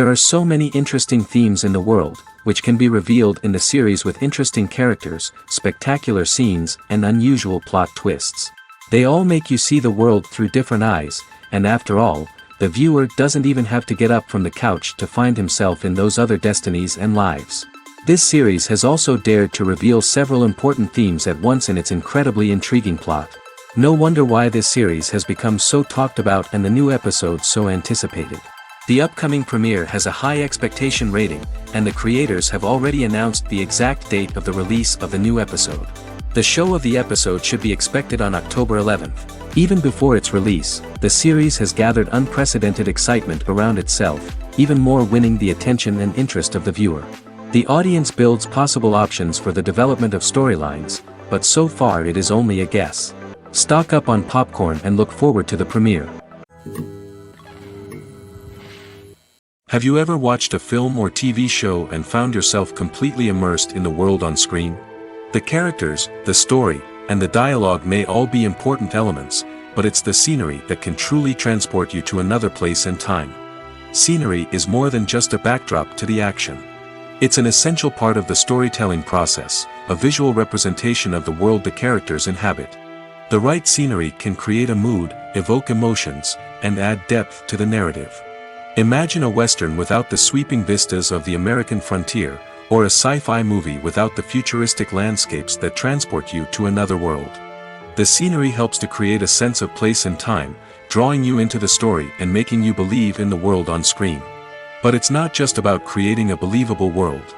There are so many interesting themes in the world, which can be revealed in the series with interesting characters, spectacular scenes, and unusual plot twists. They all make you see the world through different eyes, and after all, the viewer doesn't even have to get up from the couch to find himself in those other destinies and lives. This series has also dared to reveal several important themes at once in its incredibly intriguing plot. No wonder why this series has become so talked about and the new episodes so anticipated. The upcoming premiere has a high expectation rating, and the creators have already announced the exact date of the release of the new episode. The show of the episode should be expected on October 11th. Even before its release, the series has gathered unprecedented excitement around itself, even more winning the attention and interest of the viewer. The audience builds possible options for the development of storylines, but so far it is only a guess. Stock up on popcorn and look forward to the premiere. Have you ever watched a film or TV show and found yourself completely immersed in the world on screen? The characters, the story, and the dialogue may all be important elements, but it's the scenery that can truly transport you to another place and time. Scenery is more than just a backdrop to the action. It's an essential part of the storytelling process, a visual representation of the world the characters inhabit. The right scenery can create a mood, evoke emotions, and add depth to the narrative. Imagine a Western without the sweeping vistas of the American frontier, or a sci-fi movie without the futuristic landscapes that transport you to another world. The scenery helps to create a sense of place and time, drawing you into the story and making you believe in the world on screen. But it's not just about creating a believable world.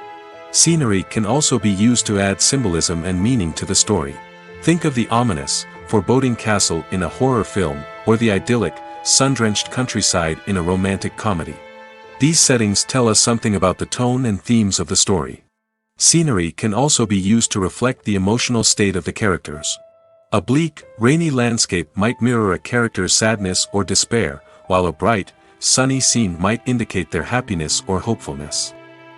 Scenery can also be used to add symbolism and meaning to the story. Think of the ominous, foreboding castle in a horror film, or the idyllic, sun-drenched countryside in a romantic comedy. These settings tell us something about the tone and themes of the story. Scenery can also be used to reflect the emotional state of the characters. A bleak, rainy landscape might mirror a character's sadness or despair, while a bright, sunny scene might indicate their happiness or hopefulness.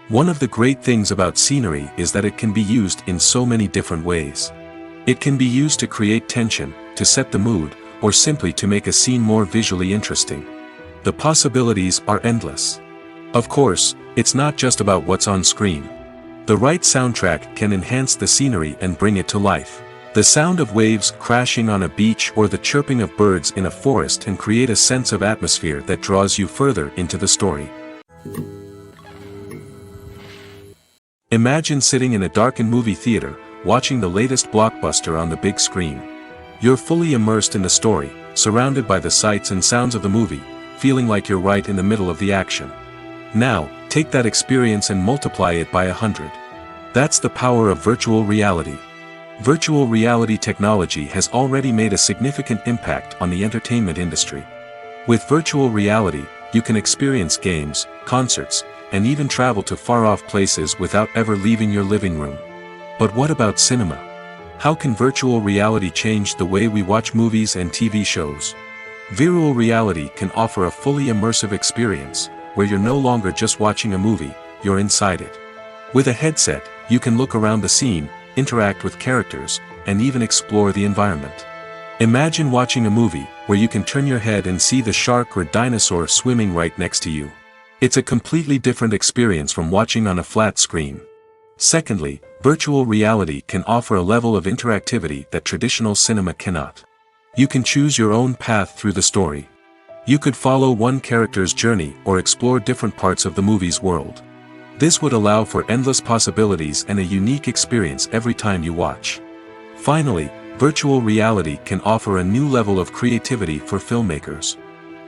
One of the great things about scenery is that it can be used in so many different ways. It can be used to create tension, to set the mood, or simply to make a scene more visually interesting. The possibilities are endless. Of course, it's not just about what's on screen. The right soundtrack can enhance the scenery and bring it to life. The sound of waves crashing on a beach or the chirping of birds in a forest can create a sense of atmosphere that draws you further into the story. Imagine sitting in a darkened movie theater, watching the latest blockbuster on the big screen. You're fully immersed in the story, surrounded by the sights and sounds of the movie, feeling like you're right in the middle of the action. Now, take that experience and multiply it by 100. That's the power of virtual reality. Virtual reality technology has already made a significant impact on the entertainment industry. With virtual reality, you can experience games, concerts, and even travel to far-off places without ever leaving your living room. But what about cinema? How can virtual reality change the way we watch movies and TV shows? Virtual reality can offer a fully immersive experience, where you're no longer just watching a movie, you're inside it. With a headset, you can look around the scene, interact with characters, and even explore the environment. Imagine watching a movie, where you can turn your head and see the shark or dinosaur swimming right next to you. It's a completely different experience from watching on a flat screen. Secondly, virtual reality can offer a level of interactivity that traditional cinema cannot. You can choose your own path through the story. You could follow one character's journey or explore different parts of the movie's world. This would allow for endless possibilities and a unique experience every time you watch. Finally, virtual reality can offer a new level of creativity for filmmakers.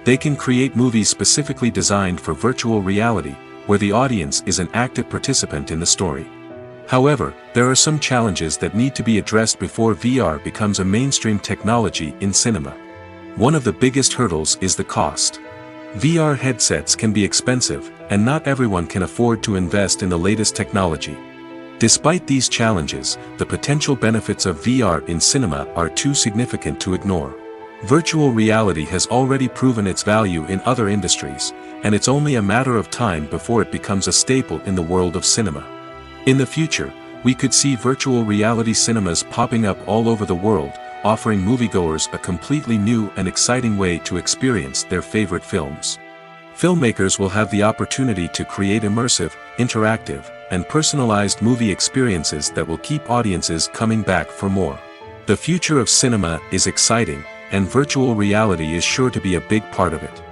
They can create movies specifically designed for virtual reality, where the audience is an active participant in the story. However, there are some challenges that need to be addressed before VR becomes a mainstream technology in cinema. One of the biggest hurdles is the cost. VR headsets can be expensive, and not everyone can afford to invest in the latest technology. Despite these challenges, the potential benefits of VR in cinema are too significant to ignore. Virtual reality has already proven its value in other industries, and it's only a matter of time before it becomes a staple in the world of cinema. In the future, we could see virtual reality cinemas popping up all over the world, offering moviegoers a completely new and exciting way to experience their favorite films. Filmmakers will have the opportunity to create immersive, interactive, and personalized movie experiences that will keep audiences coming back for more. The future of cinema is exciting, and virtual reality is sure to be a big part of it.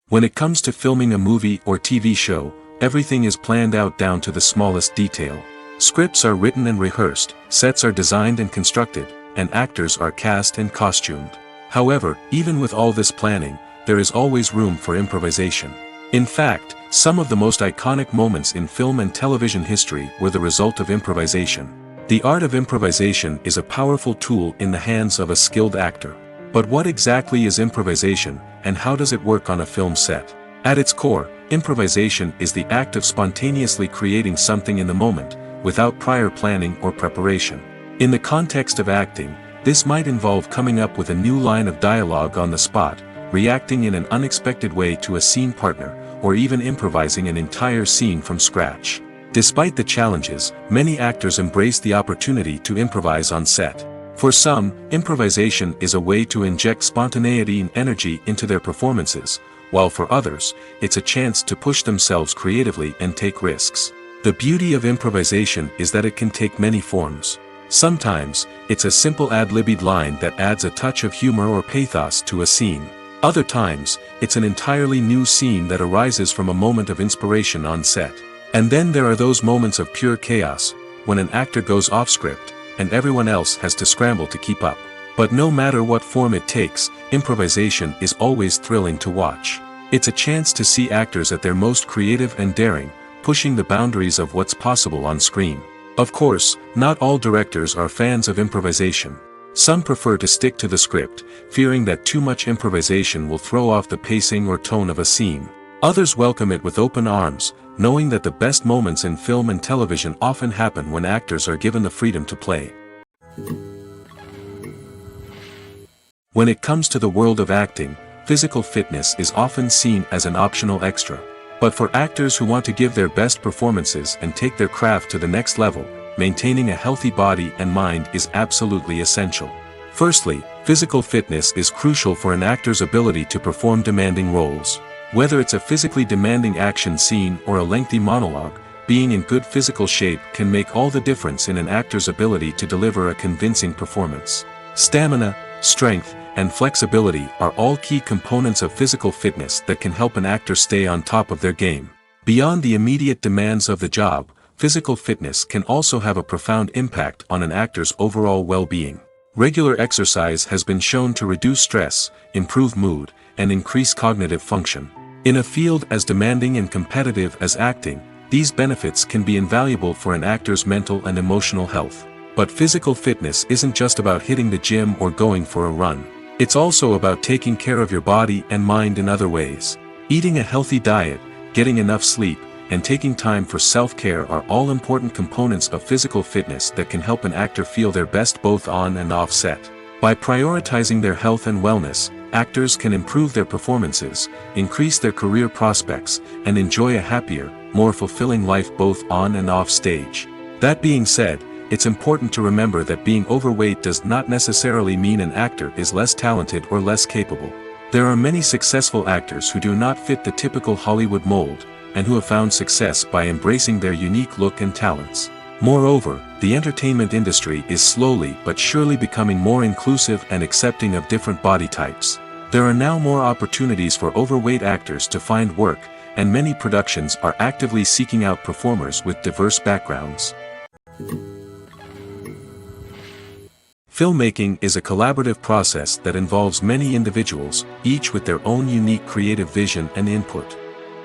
When it comes to filming a movie or TV show, everything is planned out down to the smallest detail. Scripts are written and rehearsed, sets are designed and constructed, and actors are cast and costumed. However, even with all this planning, there is always room for improvisation. In fact, some of the most iconic moments in film and television history were the result of improvisation. The art of improvisation is a powerful tool in the hands of a skilled actor. But what exactly is improvisation, and how does it work on a film set? At its core, improvisation is the act of spontaneously creating something in the moment, without prior planning or preparation. In the context of acting, this might involve coming up with a new line of dialogue on the spot, reacting in an unexpected way to a scene partner, or even improvising an entire scene from scratch. Despite the challenges, many actors embrace the opportunity to improvise on set. For some, improvisation is a way to inject spontaneity and energy into their performances, while for others, it's a chance to push themselves creatively and take risks. The beauty of improvisation is that it can take many forms. Sometimes, it's a simple ad-libbed line that adds a touch of humor or pathos to a scene. Other times, it's an entirely new scene that arises from a moment of inspiration on set. And then there are those moments of pure chaos, when an actor goes off script, and everyone else has to scramble to keep up. But no matter what form it takes, improvisation is always thrilling to watch. It's a chance to see actors at their most creative and daring, pushing the boundaries of what's possible on screen. Of course, not all directors are fans of improvisation. Some prefer to stick to the script, fearing that too much improvisation will throw off the pacing or tone of a scene. Others welcome it with open arms, knowing that the best moments in film and television often happen when actors are given the freedom to play. When it comes to the world of acting, physical fitness is often seen as an optional extra. But for actors who want to give their best performances and take their craft to the next level, maintaining a healthy body and mind is absolutely essential. Firstly, physical fitness is crucial for an actor's ability to perform demanding roles. Whether it's a physically demanding action scene or a lengthy monologue, being in good physical shape can make all the difference in an actor's ability to deliver a convincing performance. Stamina, strength, and flexibility are all key components of physical fitness that can help an actor stay on top of their game. Beyond the immediate demands of the job, physical fitness can also have a profound impact on an actor's overall well-being. Regular exercise has been shown to reduce stress, improve mood, and increase cognitive function. In a field as demanding and competitive as acting, these benefits can be invaluable for an actor's mental and emotional health. But physical fitness isn't just about hitting the gym or going for a run. It's also about taking care of your body and mind in other ways. Eating a healthy diet, getting enough sleep, and taking time for self-care are all important components of physical fitness that can help an actor feel their best both on and off set. By prioritizing their health and wellness, actors can improve their performances, increase their career prospects, and enjoy a happier, more fulfilling life both on and off stage. That being said, it's important to remember that being overweight does not necessarily mean an actor is less talented or less capable. There are many successful actors who do not fit the typical Hollywood mold, and who have found success by embracing their unique look and talents. Moreover, the entertainment industry is slowly but surely becoming more inclusive and accepting of different body types. There are now more opportunities for overweight actors to find work, and many productions are actively seeking out performers with diverse backgrounds. Filmmaking is a collaborative process that involves many individuals, each with their own unique creative vision and input.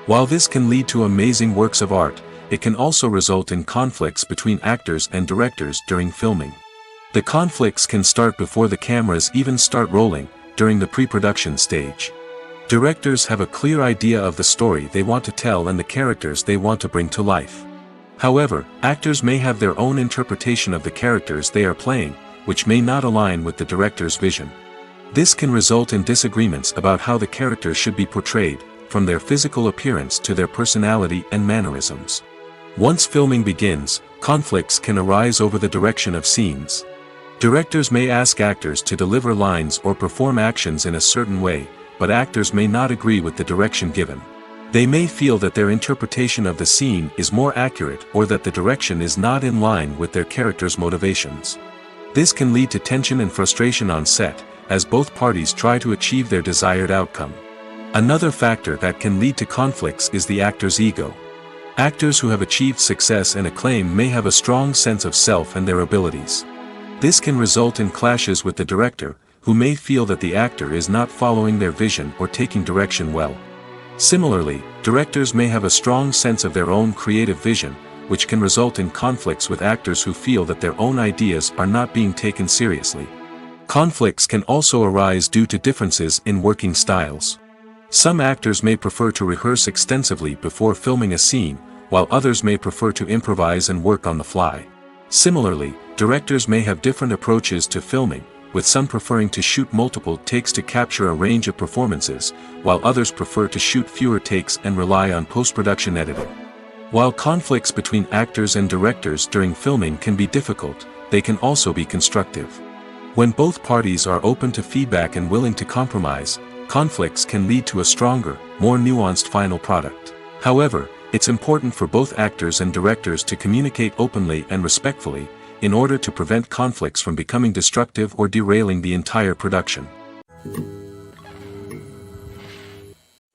While this can lead to amazing works of art, it can also result in conflicts between actors and directors during filming. The conflicts can start before the cameras even start rolling, during the pre-production stage. Directors have a clear idea of the story they want to tell and the characters they want to bring to life. However, actors may have their own interpretation of the characters they are playing, which may not align with the director's vision. This can result in disagreements about how the character should be portrayed, from their physical appearance to their personality and mannerisms. Once filming begins, conflicts can arise over the direction of scenes. Directors may ask actors to deliver lines or perform actions in a certain way, but actors may not agree with the direction given. They may feel that their interpretation of the scene is more accurate or that the direction is not in line with their character's motivations. This can lead to tension and frustration on set, as both parties try to achieve their desired outcome. Another factor that can lead to conflicts is the actor's ego. Actors who have achieved success and acclaim may have a strong sense of self and their abilities. This can result in clashes with the director, who may feel that the actor is not following their vision or taking direction well. Similarly, directors may have a strong sense of their own creative vision, which can result in conflicts with actors who feel that their own ideas are not being taken seriously. Conflicts can also arise due to differences in working styles. Some actors may prefer to rehearse extensively before filming a scene, while others may prefer to improvise and work on the fly. Similarly, directors may have different approaches to filming, with some preferring to shoot multiple takes to capture a range of performances, while others prefer to shoot fewer takes and rely on post-production editing. While conflicts between actors and directors during filming can be difficult, they can also be constructive. When both parties are open to feedback and willing to compromise, conflicts can lead to a stronger, more nuanced final product. However, it's important for both actors and directors to communicate openly and respectfully, in order to prevent conflicts from becoming destructive or derailing the entire production.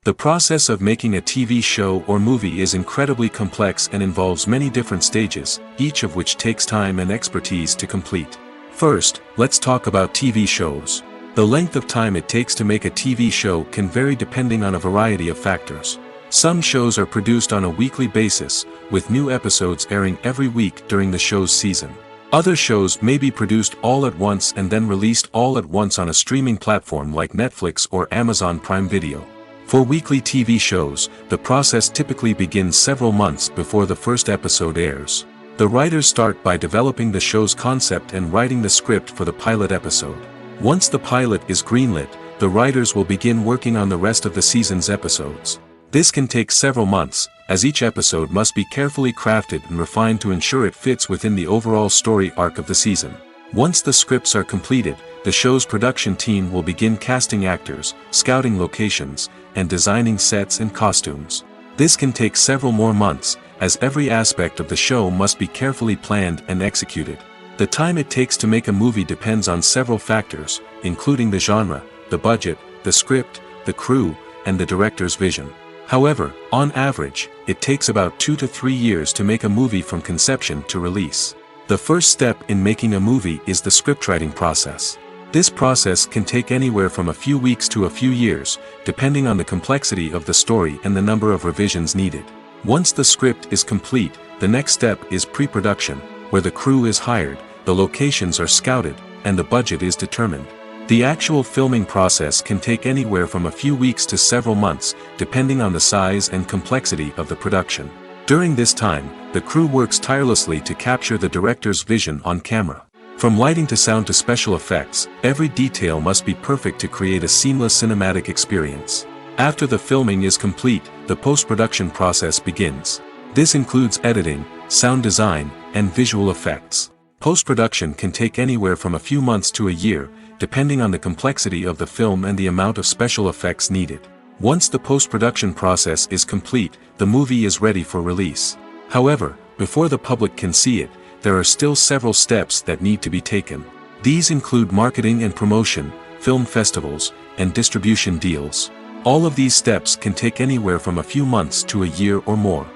The process of making a TV show or movie is incredibly complex and involves many different stages, each of which takes time and expertise to complete. First, let's talk about TV shows. The length of time it takes to make a TV show can vary depending on a variety of factors. Some shows are produced on a weekly basis, with new episodes airing every week during the show's season. Other shows may be produced all at once and then released all at once on a streaming platform like Netflix or Amazon Prime Video. For weekly TV shows, the process typically begins several months before the first episode airs. The writers start by developing the show's concept and writing the script for the pilot episode. Once the pilot is greenlit, the writers will begin working on the rest of the season's episodes. This can take several months, as each episode must be carefully crafted and refined to ensure it fits within the overall story arc of the season. Once the scripts are completed, the show's production team will begin casting actors, scouting locations, and designing sets and costumes. This can take several more months, as every aspect of the show must be carefully planned and executed. The time it takes to make a movie depends on several factors, including the genre, the budget, the script, the crew, and the director's vision. However, on average, it takes about 2 to 3 years to make a movie from conception to release. The first step in making a movie is the scriptwriting process. This process can take anywhere from a few weeks to a few years, depending on the complexity of the story and the number of revisions needed. Once the script is complete, the next step is pre-production, where the crew is hired, the locations are scouted, and the budget is determined. The actual filming process can take anywhere from a few weeks to several months, depending on the size and complexity of the production. During this time, the crew works tirelessly to capture the director's vision on camera. From lighting to sound to special effects, every detail must be perfect to create a seamless cinematic experience. After the filming is complete, the post-production process begins. This includes editing, sound design, and visual effects. Post-production can take anywhere from a few months to a year, depending on the complexity of the film and the amount of special effects needed. Once the post-production process is complete, the movie is ready for release. However, before the public can see it, there are still several steps that need to be taken. These include marketing and promotion, film festivals, and distribution deals. All of these steps can take anywhere from a few months to a year or more.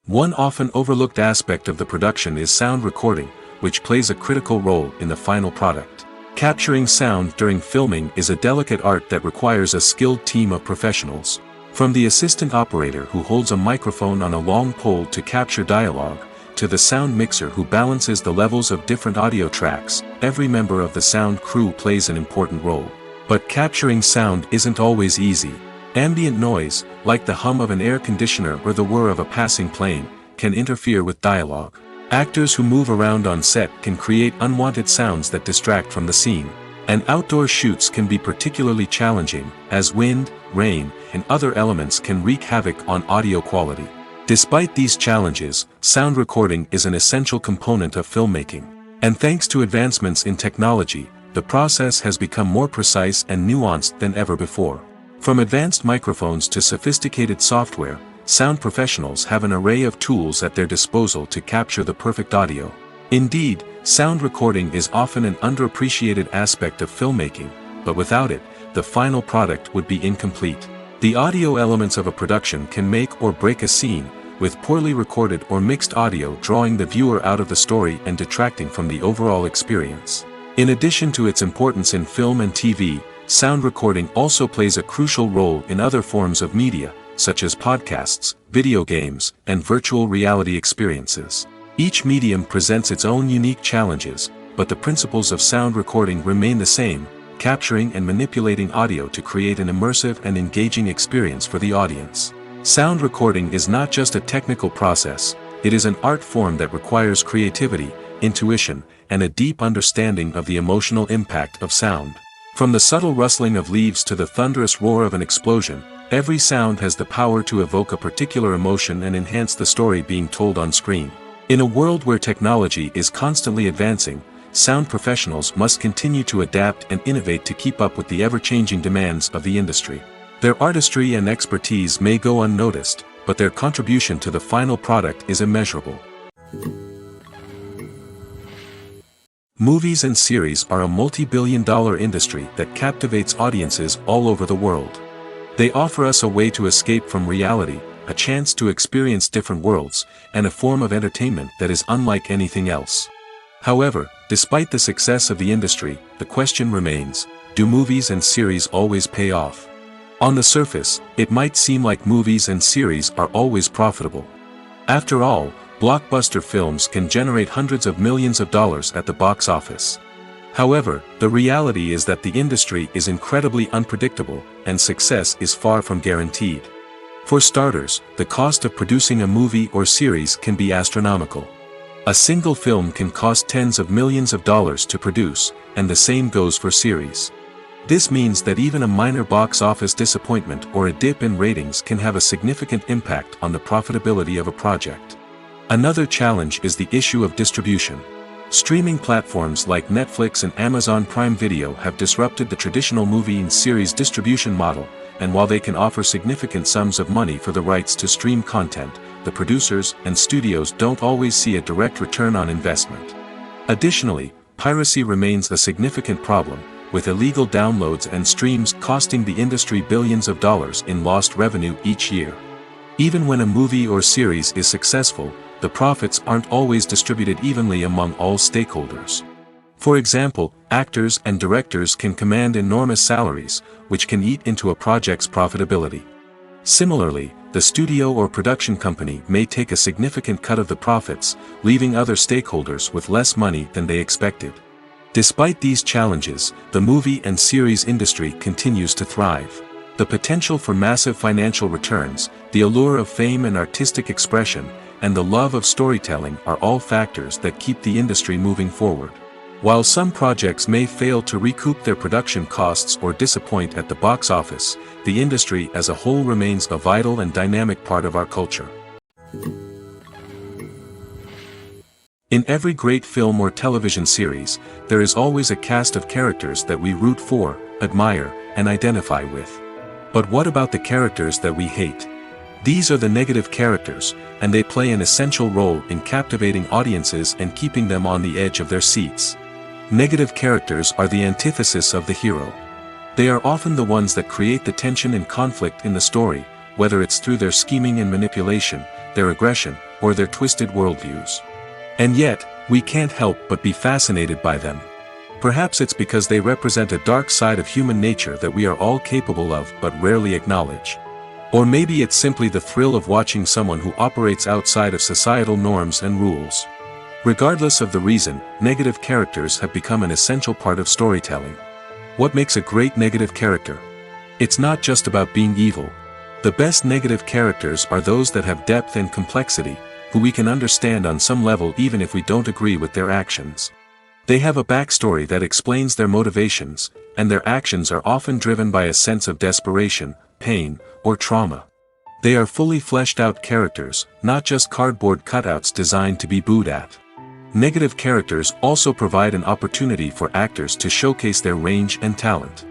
One often overlooked aspect of the production is sound recording, which plays a critical role in the final product. Capturing sound during filming is a delicate art that requires a skilled team of professionals. From the assistant operator who holds a microphone on a long pole to capture dialogue, to the sound mixer who balances the levels of different audio tracks, every member of the sound crew plays an important role. But capturing sound isn't always easy. Ambient noise, like the hum of an air conditioner or the whir of a passing plane, can interfere with dialogue. Actors who move around on set can create unwanted sounds that distract from the scene. And outdoor shoots can be particularly challenging, as wind, rain, and other elements can wreak havoc on audio quality. Despite these challenges, sound recording is an essential component of filmmaking. And thanks to advancements in technology, the process has become more precise and nuanced than ever before. From advanced microphones to sophisticated software, sound professionals have an array of tools at their disposal to capture the perfect audio. Indeed, sound recording is often an underappreciated aspect of filmmaking, but without it, the final product would be incomplete. The audio elements of a production can make or break a scene, with poorly recorded or mixed audio drawing the viewer out of the story and detracting from the overall experience. In addition to its importance in film and TV, sound recording also plays a crucial role in other forms of media, such as podcasts, video games, and virtual reality experiences. Each medium presents its own unique challenges, but the principles of sound recording remain the same, capturing and manipulating audio to create an immersive and engaging experience for the audience. Sound recording is not just a technical process, it is an art form that requires creativity, intuition, and a deep understanding of the emotional impact of sound. From the subtle rustling of leaves to the thunderous roar of an explosion, every sound has the power to evoke a particular emotion and enhance the story being told on screen. In a world where technology is constantly advancing, sound professionals must continue to adapt and innovate to keep up with the ever-changing demands of the industry. Their artistry and expertise may go unnoticed, but their contribution to the final product is immeasurable. Movies and series are a multi-billion-dollar industry that captivates audiences all over the world. They offer us a way to escape from reality, a chance to experience different worlds, and a form of entertainment that is unlike anything else. However, despite the success of the industry, the question remains, do movies and series always pay off? On the surface, it might seem like movies and series are always profitable. After all, blockbuster films can generate hundreds of millions of dollars at the box office. However, the reality is that the industry is incredibly unpredictable, and success is far from guaranteed. For starters, the cost of producing a movie or series can be astronomical. A single film can cost tens of millions of dollars to produce, and the same goes for series. This means that even a minor box office disappointment or a dip in ratings can have a significant impact on the profitability of a project. Another challenge is the issue of distribution. Streaming platforms like Netflix and Amazon Prime Video have disrupted the traditional movie and series distribution model, and while they can offer significant sums of money for the rights to stream content, the producers and studios don't always see a direct return on investment. Additionally, piracy remains a significant problem, with illegal downloads and streams costing the industry billions of dollars in lost revenue each year. Even when a movie or series is successful, the profits aren't always distributed evenly among all stakeholders. For example, actors and directors can command enormous salaries, which can eat into a project's profitability. Similarly, the studio or production company may take a significant cut of the profits, leaving other stakeholders with less money than they expected. Despite these challenges, the movie and series industry continues to thrive. The potential for massive financial returns, the allure of fame and artistic expression, and the love of storytelling are all factors that keep the industry moving forward. While some projects may fail to recoup their production costs or disappoint at the box office, the industry as a whole remains a vital and dynamic part of our culture. In every great film or television series, there is always a cast of characters that we root for, admire, and identify with. But what about the characters that we hate? These are the negative characters, and they play an essential role in captivating audiences and keeping them on the edge of their seats. Negative characters are the antithesis of the hero. They are often the ones that create the tension and conflict in the story, whether it's through their scheming and manipulation, their aggression, or their twisted worldviews. And yet, we can't help but be fascinated by them. Perhaps it's because they represent a dark side of human nature that we are all capable of but rarely acknowledge. Or maybe it's simply the thrill of watching someone who operates outside of societal norms and rules. Regardless of the reason, negative characters have become an essential part of storytelling. What makes a great negative character? It's not just about being evil. The best negative characters are those that have depth and complexity, who we can understand on some level even if we don't agree with their actions. They have a backstory that explains their motivations, and their actions are often driven by a sense of desperation, pain, or trauma. They are fully fleshed out characters, not just cardboard cutouts designed to be booed at. Negative characters also provide an opportunity for actors to showcase their range and talent.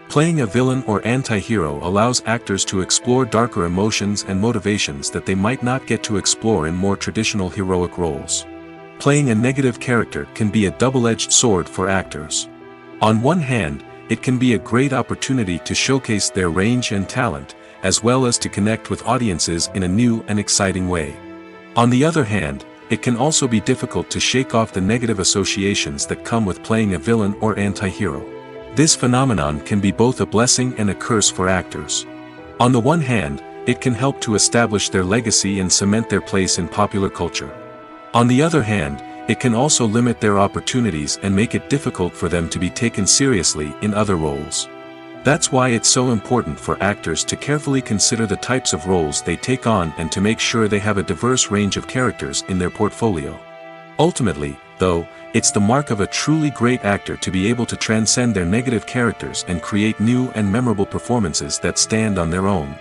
Playing a villain or anti-hero allows actors to explore darker emotions and motivations that they might not get to explore in more traditional heroic roles. Playing a negative character can be a double-edged sword for actors. On one hand, it can be a great opportunity to showcase their range and talent, as well as to connect with audiences in a new and exciting way. On the other hand, it can also be difficult to shake off the negative associations that come with playing a villain or anti-hero. This phenomenon can be both a blessing and a curse for actors. On the one hand, it can help to establish their legacy and cement their place in popular culture. On the other hand, it can also limit their opportunities and make it difficult for them to be taken seriously in other roles. That's why it's so important for actors to carefully consider the types of roles they take on and to make sure they have a diverse range of characters in their portfolio. Ultimately, though, it's the mark of a truly great actor to be able to transcend their negative characters and create new and memorable performances that stand on their own.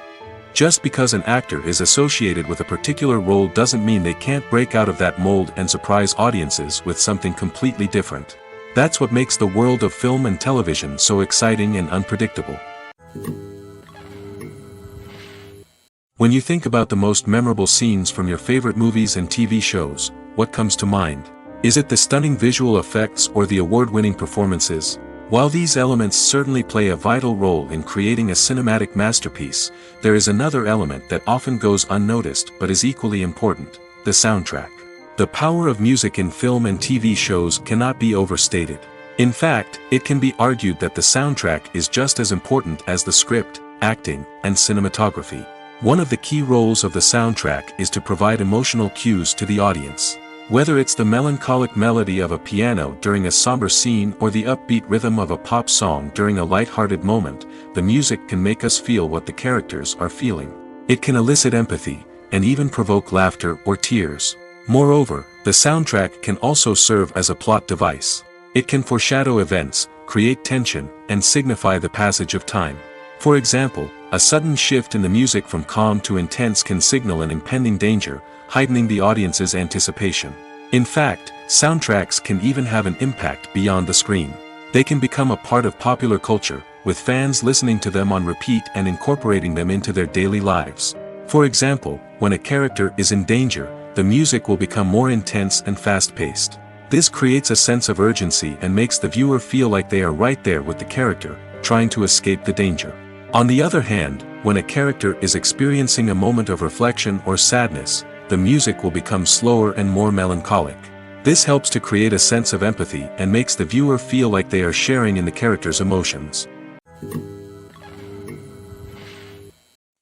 Just because an actor is associated with a particular role doesn't mean they can't break out of that mold and surprise audiences with something completely different. That's what makes the world of film and television so exciting and unpredictable. When you think about the most memorable scenes from your favorite movies and TV shows, what comes to mind? Is it the stunning visual effects or the award-winning performances? While these elements certainly play a vital role in creating a cinematic masterpiece, there is another element that often goes unnoticed but is equally important: the soundtrack. The power of music in film and TV shows cannot be overstated. In fact, it can be argued that the soundtrack is just as important as the script, acting, and cinematography. One of the key roles of the soundtrack is to provide emotional cues to the audience. Whether it's the melancholic melody of a piano during a somber scene or the upbeat rhythm of a pop song during a light-hearted moment, the music can make us feel what the characters are feeling. It can elicit empathy, and even provoke laughter or tears. Moreover, the soundtrack can also serve as a plot device. It can foreshadow events, create tension, and signify the passage of time. For example, a sudden shift in the music from calm to intense can signal an impending danger, heightening the audience's anticipation. In fact, soundtracks can even have an impact beyond the screen. They can become a part of popular culture, with fans listening to them on repeat and incorporating them into their daily lives. For example, when a character is in danger, the music will become more intense and fast-paced. This creates a sense of urgency and makes the viewer feel like they are right there with the character, trying to escape the danger. On the other hand, when a character is experiencing a moment of reflection or sadness, the music will become slower and more melancholic. This helps to create a sense of empathy and makes the viewer feel like they are sharing in the character's emotions.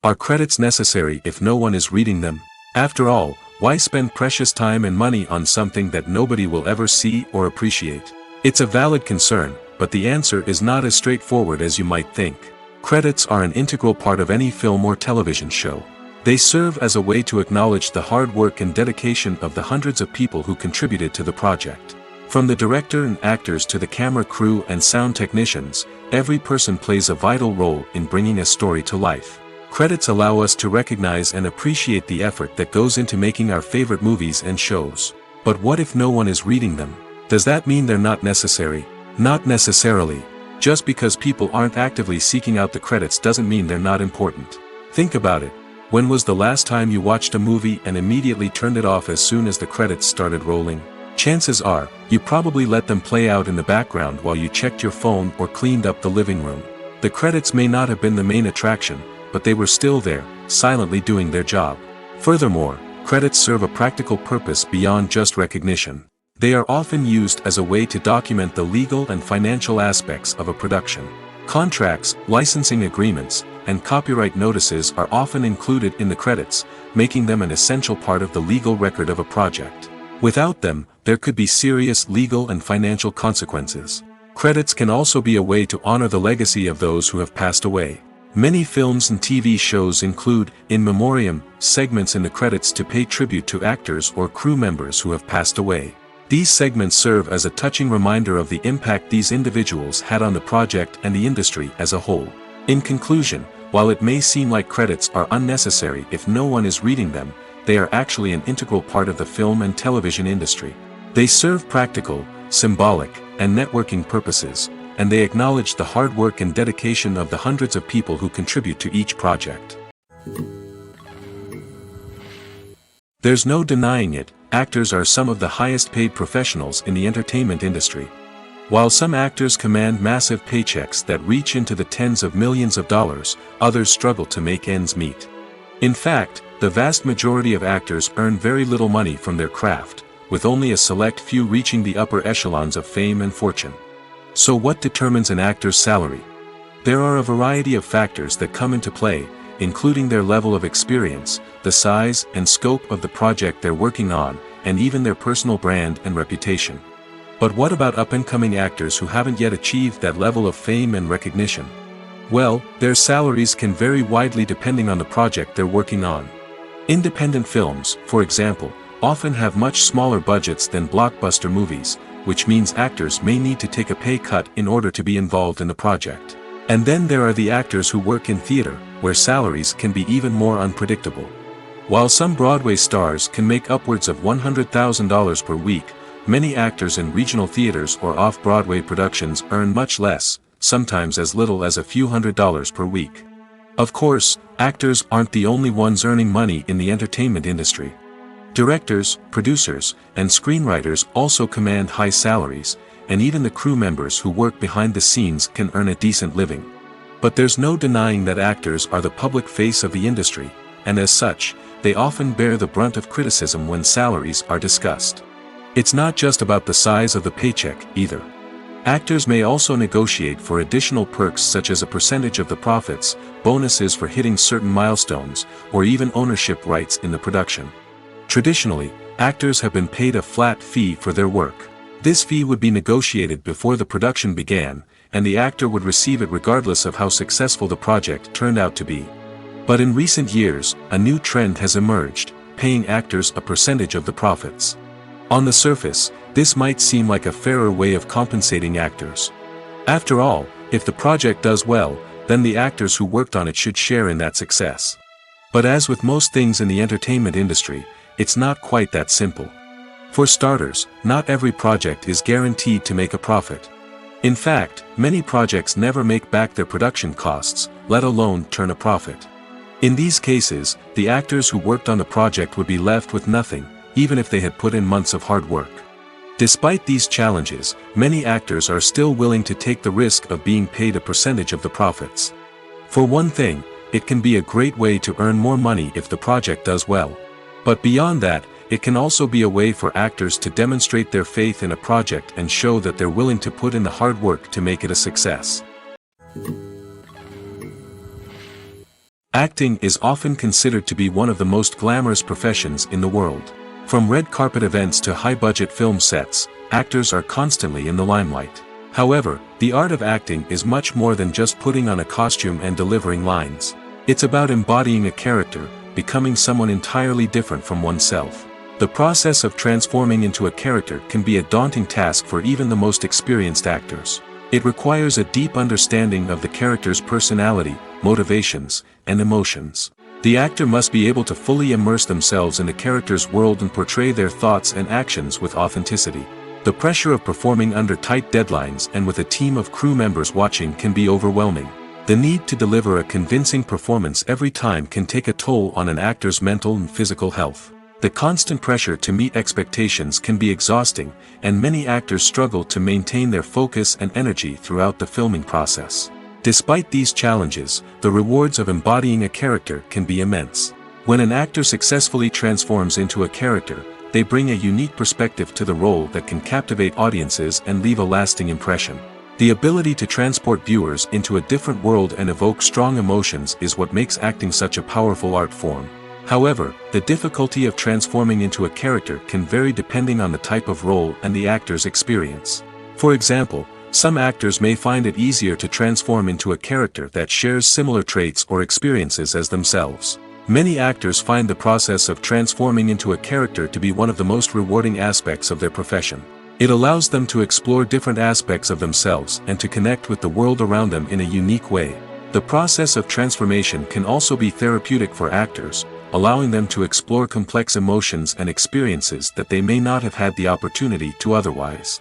Are credits necessary if no one is reading them? After all, why spend precious time and money on something that nobody will ever see or appreciate? It's a valid concern, but the answer is not as straightforward as you might think. Credits are an integral part of any film or television show. They serve as a way to acknowledge the hard work and dedication of the hundreds of people who contributed to the project. From the director and actors to the camera crew and sound technicians, every person plays a vital role in bringing a story to life. Credits allow us to recognize and appreciate the effort that goes into making our favorite movies and shows. But what if no one is reading them? Does that mean they're not necessary? Not necessarily. Just because people aren't actively seeking out the credits doesn't mean they're not important. Think about it. When was the last time you watched a movie and immediately turned it off as soon as the credits started rolling? Chances are, you probably let them play out in the background while you checked your phone or cleaned up the living room. The credits may not have been the main attraction, but they were still there, silently doing their job. Furthermore, credits serve a practical purpose beyond just recognition. They are often used as a way to document the legal and financial aspects of a production. Contracts, licensing agreements, and copyright notices are often included in the credits, making them an essential part of the legal record of a project. Without them, there could be serious legal and financial consequences. Credits can also be a way to honor the legacy of those who have passed away. Many films and TV shows include, in memoriam, segments in the credits to pay tribute to actors or crew members who have passed away. These segments serve as a touching reminder of the impact these individuals had on the project and the industry as a whole. In conclusion, while it may seem like credits are unnecessary if no one is reading them, they are actually an integral part of the film and television industry. They serve practical, symbolic, and networking purposes, and they acknowledge the hard work and dedication of the hundreds of people who contribute to each project. There's no denying it, actors are some of the highest paid professionals in the entertainment industry. While some actors command massive paychecks that reach into the tens of millions of dollars, others struggle to make ends meet. In fact, the vast majority of actors earn very little money from their craft, with only a select few reaching the upper echelons of fame and fortune. So what determines an actor's salary? There are a variety of factors that come into play, including their level of experience, the size and scope of the project they're working on, and even their personal brand and reputation. But what about up-and-coming actors who haven't yet achieved that level of fame and recognition? Well, their salaries can vary widely depending on the project they're working on. Independent films, for example, often have much smaller budgets than blockbuster movies, which means actors may need to take a pay cut in order to be involved in the project. And then there are the actors who work in theater, where salaries can be even more unpredictable. While some Broadway stars can make upwards of $100,000 per week, many actors in regional theaters or off-Broadway productions earn much less, sometimes as little as a few $100s per week. Of course, actors aren't the only ones earning money in the entertainment industry. Directors, producers, and screenwriters also command high salaries, and even the crew members who work behind the scenes can earn a decent living. But there's no denying that actors are the public face of the industry, and as such, they often bear the brunt of criticism when salaries are discussed. It's not just about the size of the paycheck, either. Actors may also negotiate for additional perks such as a percentage of the profits, bonuses for hitting certain milestones, or even ownership rights in the production. Traditionally, actors have been paid a flat fee for their work. This fee would be negotiated before the production began, and the actor would receive it regardless of how successful the project turned out to be. But in recent years, a new trend has emerged, paying actors a percentage of the profits. On the surface, this might seem like a fairer way of compensating actors. After all, if the project does well, then the actors who worked on it should share in that success. But as with most things in the entertainment industry, it's not quite that simple. For starters, not every project is guaranteed to make a profit. In fact, many projects never make back their production costs, let alone turn a profit. In these cases, the actors who worked on the project would be left with nothing, even if they had put in months of hard work. Despite these challenges, many actors are still willing to take the risk of being paid a percentage of the profits. For one thing, it can be a great way to earn more money if the project does well. But beyond that, it can also be a way for actors to demonstrate their faith in a project and show that they're willing to put in the hard work to make it a success. Acting is often considered to be one of the most glamorous professions in the world. From red carpet events to high-budget film sets, actors are constantly in the limelight. However, the art of acting is much more than just putting on a costume and delivering lines. It's about embodying a character, becoming someone entirely different from oneself. The process of transforming into a character can be a daunting task for even the most experienced actors. It requires a deep understanding of the character's personality, motivations, and emotions. The actor must be able to fully immerse themselves in the character's world and portray their thoughts and actions with authenticity. The pressure of performing under tight deadlines and with a team of crew members watching can be overwhelming. The need to deliver a convincing performance every time can take a toll on an actor's mental and physical health. The constant pressure to meet expectations can be exhausting, and many actors struggle to maintain their focus and energy throughout the filming process. Despite these challenges, the rewards of embodying a character can be immense. When an actor successfully transforms into a character, they bring a unique perspective to the role that can captivate audiences and leave a lasting impression. The ability to transport viewers into a different world and evoke strong emotions is what makes acting such a powerful art form. However, the difficulty of transforming into a character can vary depending on the type of role and the actor's experience. For example, some actors may find it easier to transform into a character that shares similar traits or experiences as themselves. Many actors find the process of transforming into a character to be one of the most rewarding aspects of their profession. It allows them to explore different aspects of themselves and to connect with the world around them in a unique way. The process of transformation can also be therapeutic for actors, allowing them to explore complex emotions and experiences that they may not have had the opportunity to otherwise.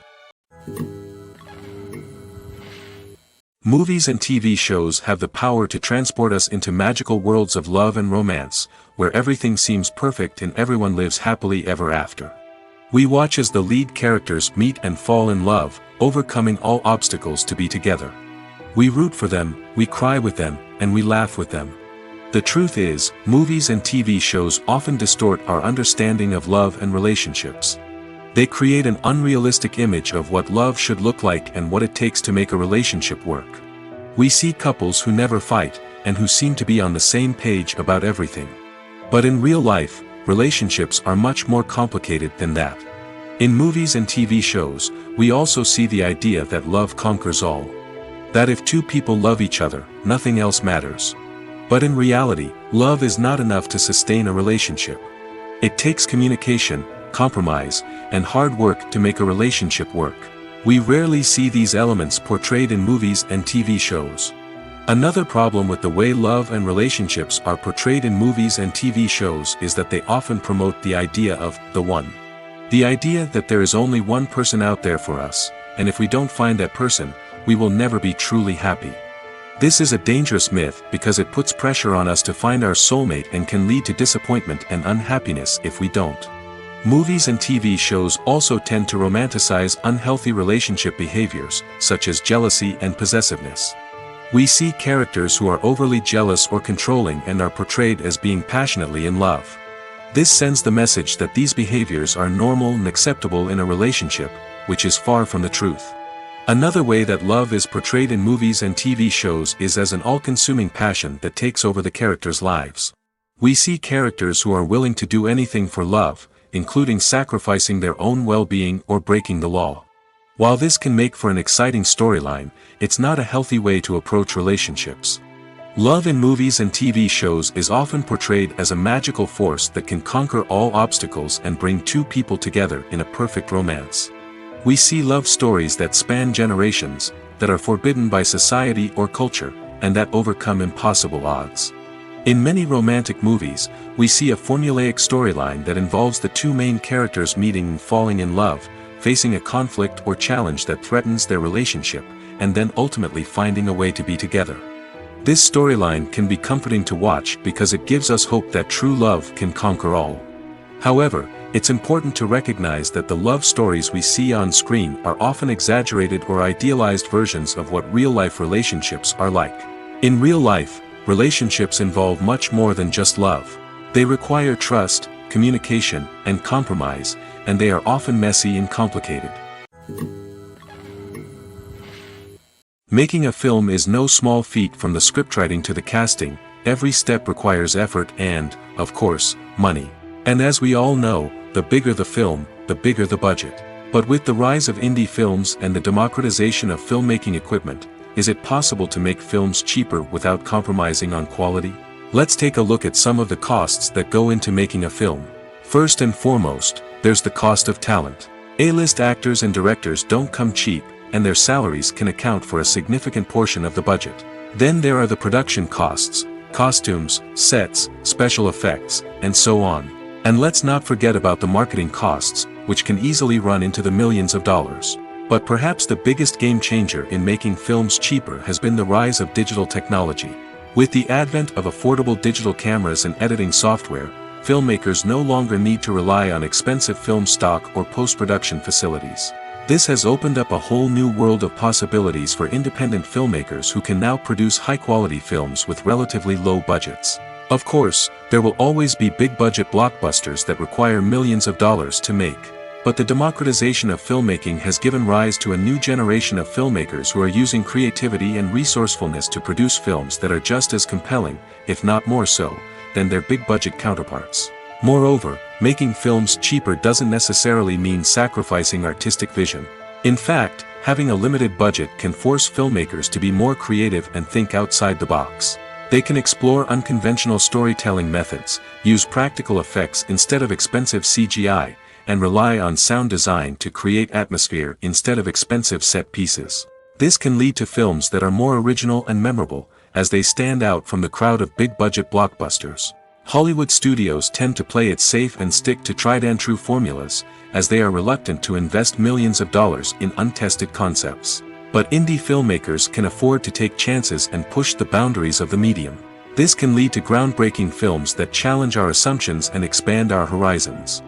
Movies and TV shows have the power to transport us into magical worlds of love and romance, where everything seems perfect and everyone lives happily ever after. We watch as the lead characters meet and fall in love, overcoming all obstacles to be together. We root for them, we cry with them, and we laugh with them. The truth is, movies and TV shows often distort our understanding of love and relationships. They create an unrealistic image of what love should look like and what it takes to make a relationship work. We see couples who never fight, and who seem to be on the same page about everything. But in real life, relationships are much more complicated than that. In movies and TV shows, we also see the idea that love conquers all. That if two people love each other, nothing else matters. But in reality, love is not enough to sustain a relationship. It takes communication, compromise, and hard work to make a relationship work. We rarely see these elements portrayed in movies and TV shows. Another problem with the way love and relationships are portrayed in movies and TV shows is that they often promote the idea of the one. The idea that there is only one person out there for us, and if we don't find that person, we will never be truly happy. This is a dangerous myth because it puts pressure on us to find our soulmate and can lead to disappointment and unhappiness if we don't. Movies and TV shows also tend to romanticize unhealthy relationship behaviors, such as jealousy and possessiveness. We see characters who are overly jealous or controlling and are portrayed as being passionately in love. This sends the message that these behaviors are normal and acceptable in a relationship, which is far from the truth. Another way that love is portrayed in movies and TV shows is as an all-consuming passion that takes over the characters' lives. We see characters who are willing to do anything for love, including sacrificing their own well-being or breaking the law. While this can make for an exciting storyline, it's not a healthy way to approach relationships. Love in movies and TV shows is often portrayed as a magical force that can conquer all obstacles and bring two people together in a perfect romance. We see love stories that span generations, that are forbidden by society or culture, and that overcome impossible odds. In many romantic movies, we see a formulaic storyline that involves the two main characters meeting and falling in love, facing a conflict or challenge that threatens their relationship, and then ultimately finding a way to be together. This storyline can be comforting to watch because it gives us hope that true love can conquer all. However, it's important to recognize that the love stories we see on screen are often exaggerated or idealized versions of what real-life relationships are like. In real life, relationships involve much more than just love. They require trust, communication, and compromise, and they are often messy and complicated. Making a film is no small feat. From the scriptwriting to the casting, every step requires effort and, of course, money. And as we all know, the bigger the film, the bigger the budget. But with the rise of indie films and the democratization of filmmaking equipment, is it possible to make films cheaper without compromising on quality? Let's take a look at some of the costs that go into making a film. First and foremost, there's the cost of talent. A-list actors and directors don't come cheap, and their salaries can account for a significant portion of the budget. Then there are the production costs, costumes, sets, special effects, and so on. And let's not forget about the marketing costs, which can easily run into the millions of dollars. But perhaps the biggest game changer in making films cheaper has been the rise of digital technology. With the advent of affordable digital cameras and editing software, filmmakers no longer need to rely on expensive film stock or post-production facilities. This has opened up a whole new world of possibilities for independent filmmakers who can now produce high-quality films with relatively low budgets. Of course, there will always be big-budget blockbusters that require millions of dollars to make. But the democratization of filmmaking has given rise to a new generation of filmmakers who are using creativity and resourcefulness to produce films that are just as compelling, if not more so, than their big-budget counterparts. Moreover, making films cheaper doesn't necessarily mean sacrificing artistic vision. In fact, having a limited budget can force filmmakers to be more creative and think outside the box. They can explore unconventional storytelling methods, use practical effects instead of expensive CGI, and rely on sound design to create atmosphere instead of expensive set pieces. This can lead to films that are more original and memorable, as they stand out from the crowd of big-budget blockbusters. Hollywood studios tend to play it safe and stick to tried-and-true formulas, as they are reluctant to invest millions of dollars in untested concepts. But indie filmmakers can afford to take chances and push the boundaries of the medium. This can lead to groundbreaking films that challenge our assumptions and expand our horizons.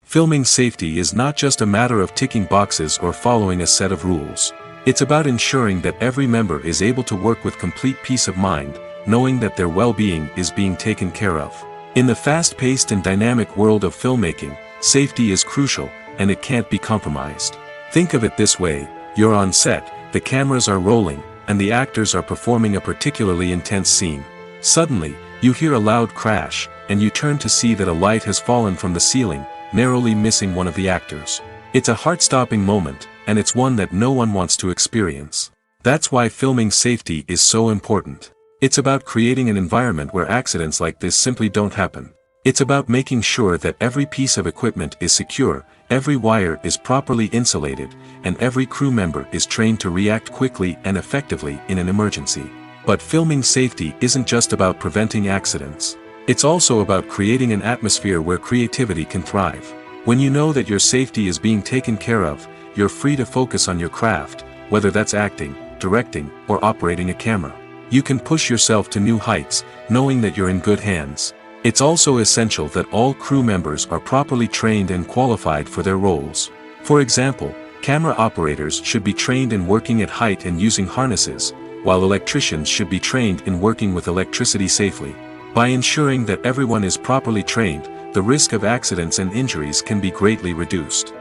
Filming safety is not just a matter of ticking boxes or following a set of rules. It's about ensuring that every member is able to work with complete peace of mind, knowing that their well-being is being taken care of. In the fast-paced and dynamic world of filmmaking, safety is crucial, and it can't be compromised. Think of it this way: you're on set, the cameras are rolling, and the actors are performing a particularly intense scene. Suddenly, you hear a loud crash, and you turn to see that a light has fallen from the ceiling, narrowly missing one of the actors. It's a heart-stopping moment, and it's one that no one wants to experience. That's why filming safety is so important. It's about creating an environment where accidents like this simply don't happen. It's about making sure that every piece of equipment is secure, every wire is properly insulated, and every crew member is trained to react quickly and effectively in an emergency. But filming safety isn't just about preventing accidents. It's also about creating an atmosphere where creativity can thrive. When you know that your safety is being taken care of, you're free to focus on your craft, whether that's acting, directing, or operating a camera. You can push yourself to new heights, knowing that you're in good hands. It's also essential that all crew members are properly trained and qualified for their roles. For example, camera operators should be trained in working at height and using harnesses, while electricians should be trained in working with electricity safely. By ensuring that everyone is properly trained, the risk of accidents and injuries can be greatly reduced.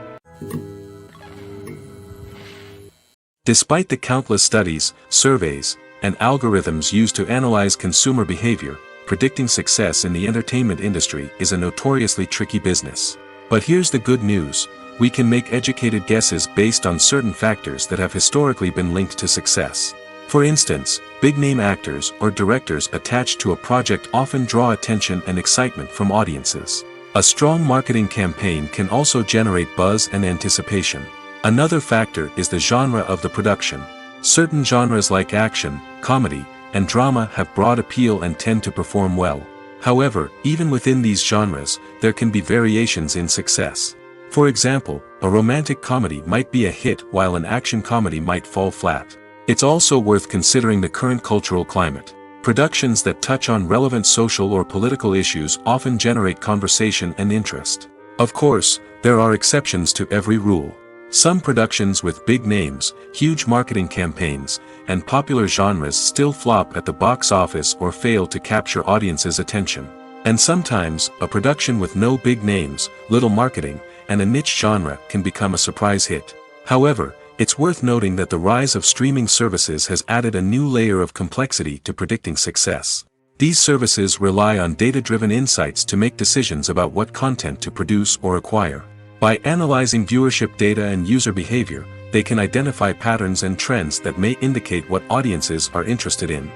Despite the countless studies, surveys, and algorithms used to analyze consumer behavior, predicting success in the entertainment industry is a notoriously tricky business. But here's the good news: we can make educated guesses based on certain factors that have historically been linked to success. For instance, big-name actors or directors attached to a project often draw attention and excitement from audiences. A strong marketing campaign can also generate buzz and anticipation. Another factor is the genre of the production. Certain genres like action, comedy, and drama have broad appeal and tend to perform well. However, even within these genres, there can be variations in success. For example, a romantic comedy might be a hit while an action comedy might fall flat. It's also worth considering the current cultural climate. Productions that touch on relevant social or political issues often generate conversation and interest. Of course, there are exceptions to every rule. Some productions with big names, huge marketing campaigns, and popular genres still flop at the box office or fail to capture audiences' attention. And sometimes, a production with no big names, little marketing, and a niche genre can become a surprise hit. However, it's worth noting that the rise of streaming services has added a new layer of complexity to predicting success. These services rely on data-driven insights to make decisions about what content to produce or acquire. By analyzing viewership data and user behavior, they can identify patterns and trends that may indicate what audiences are interested in.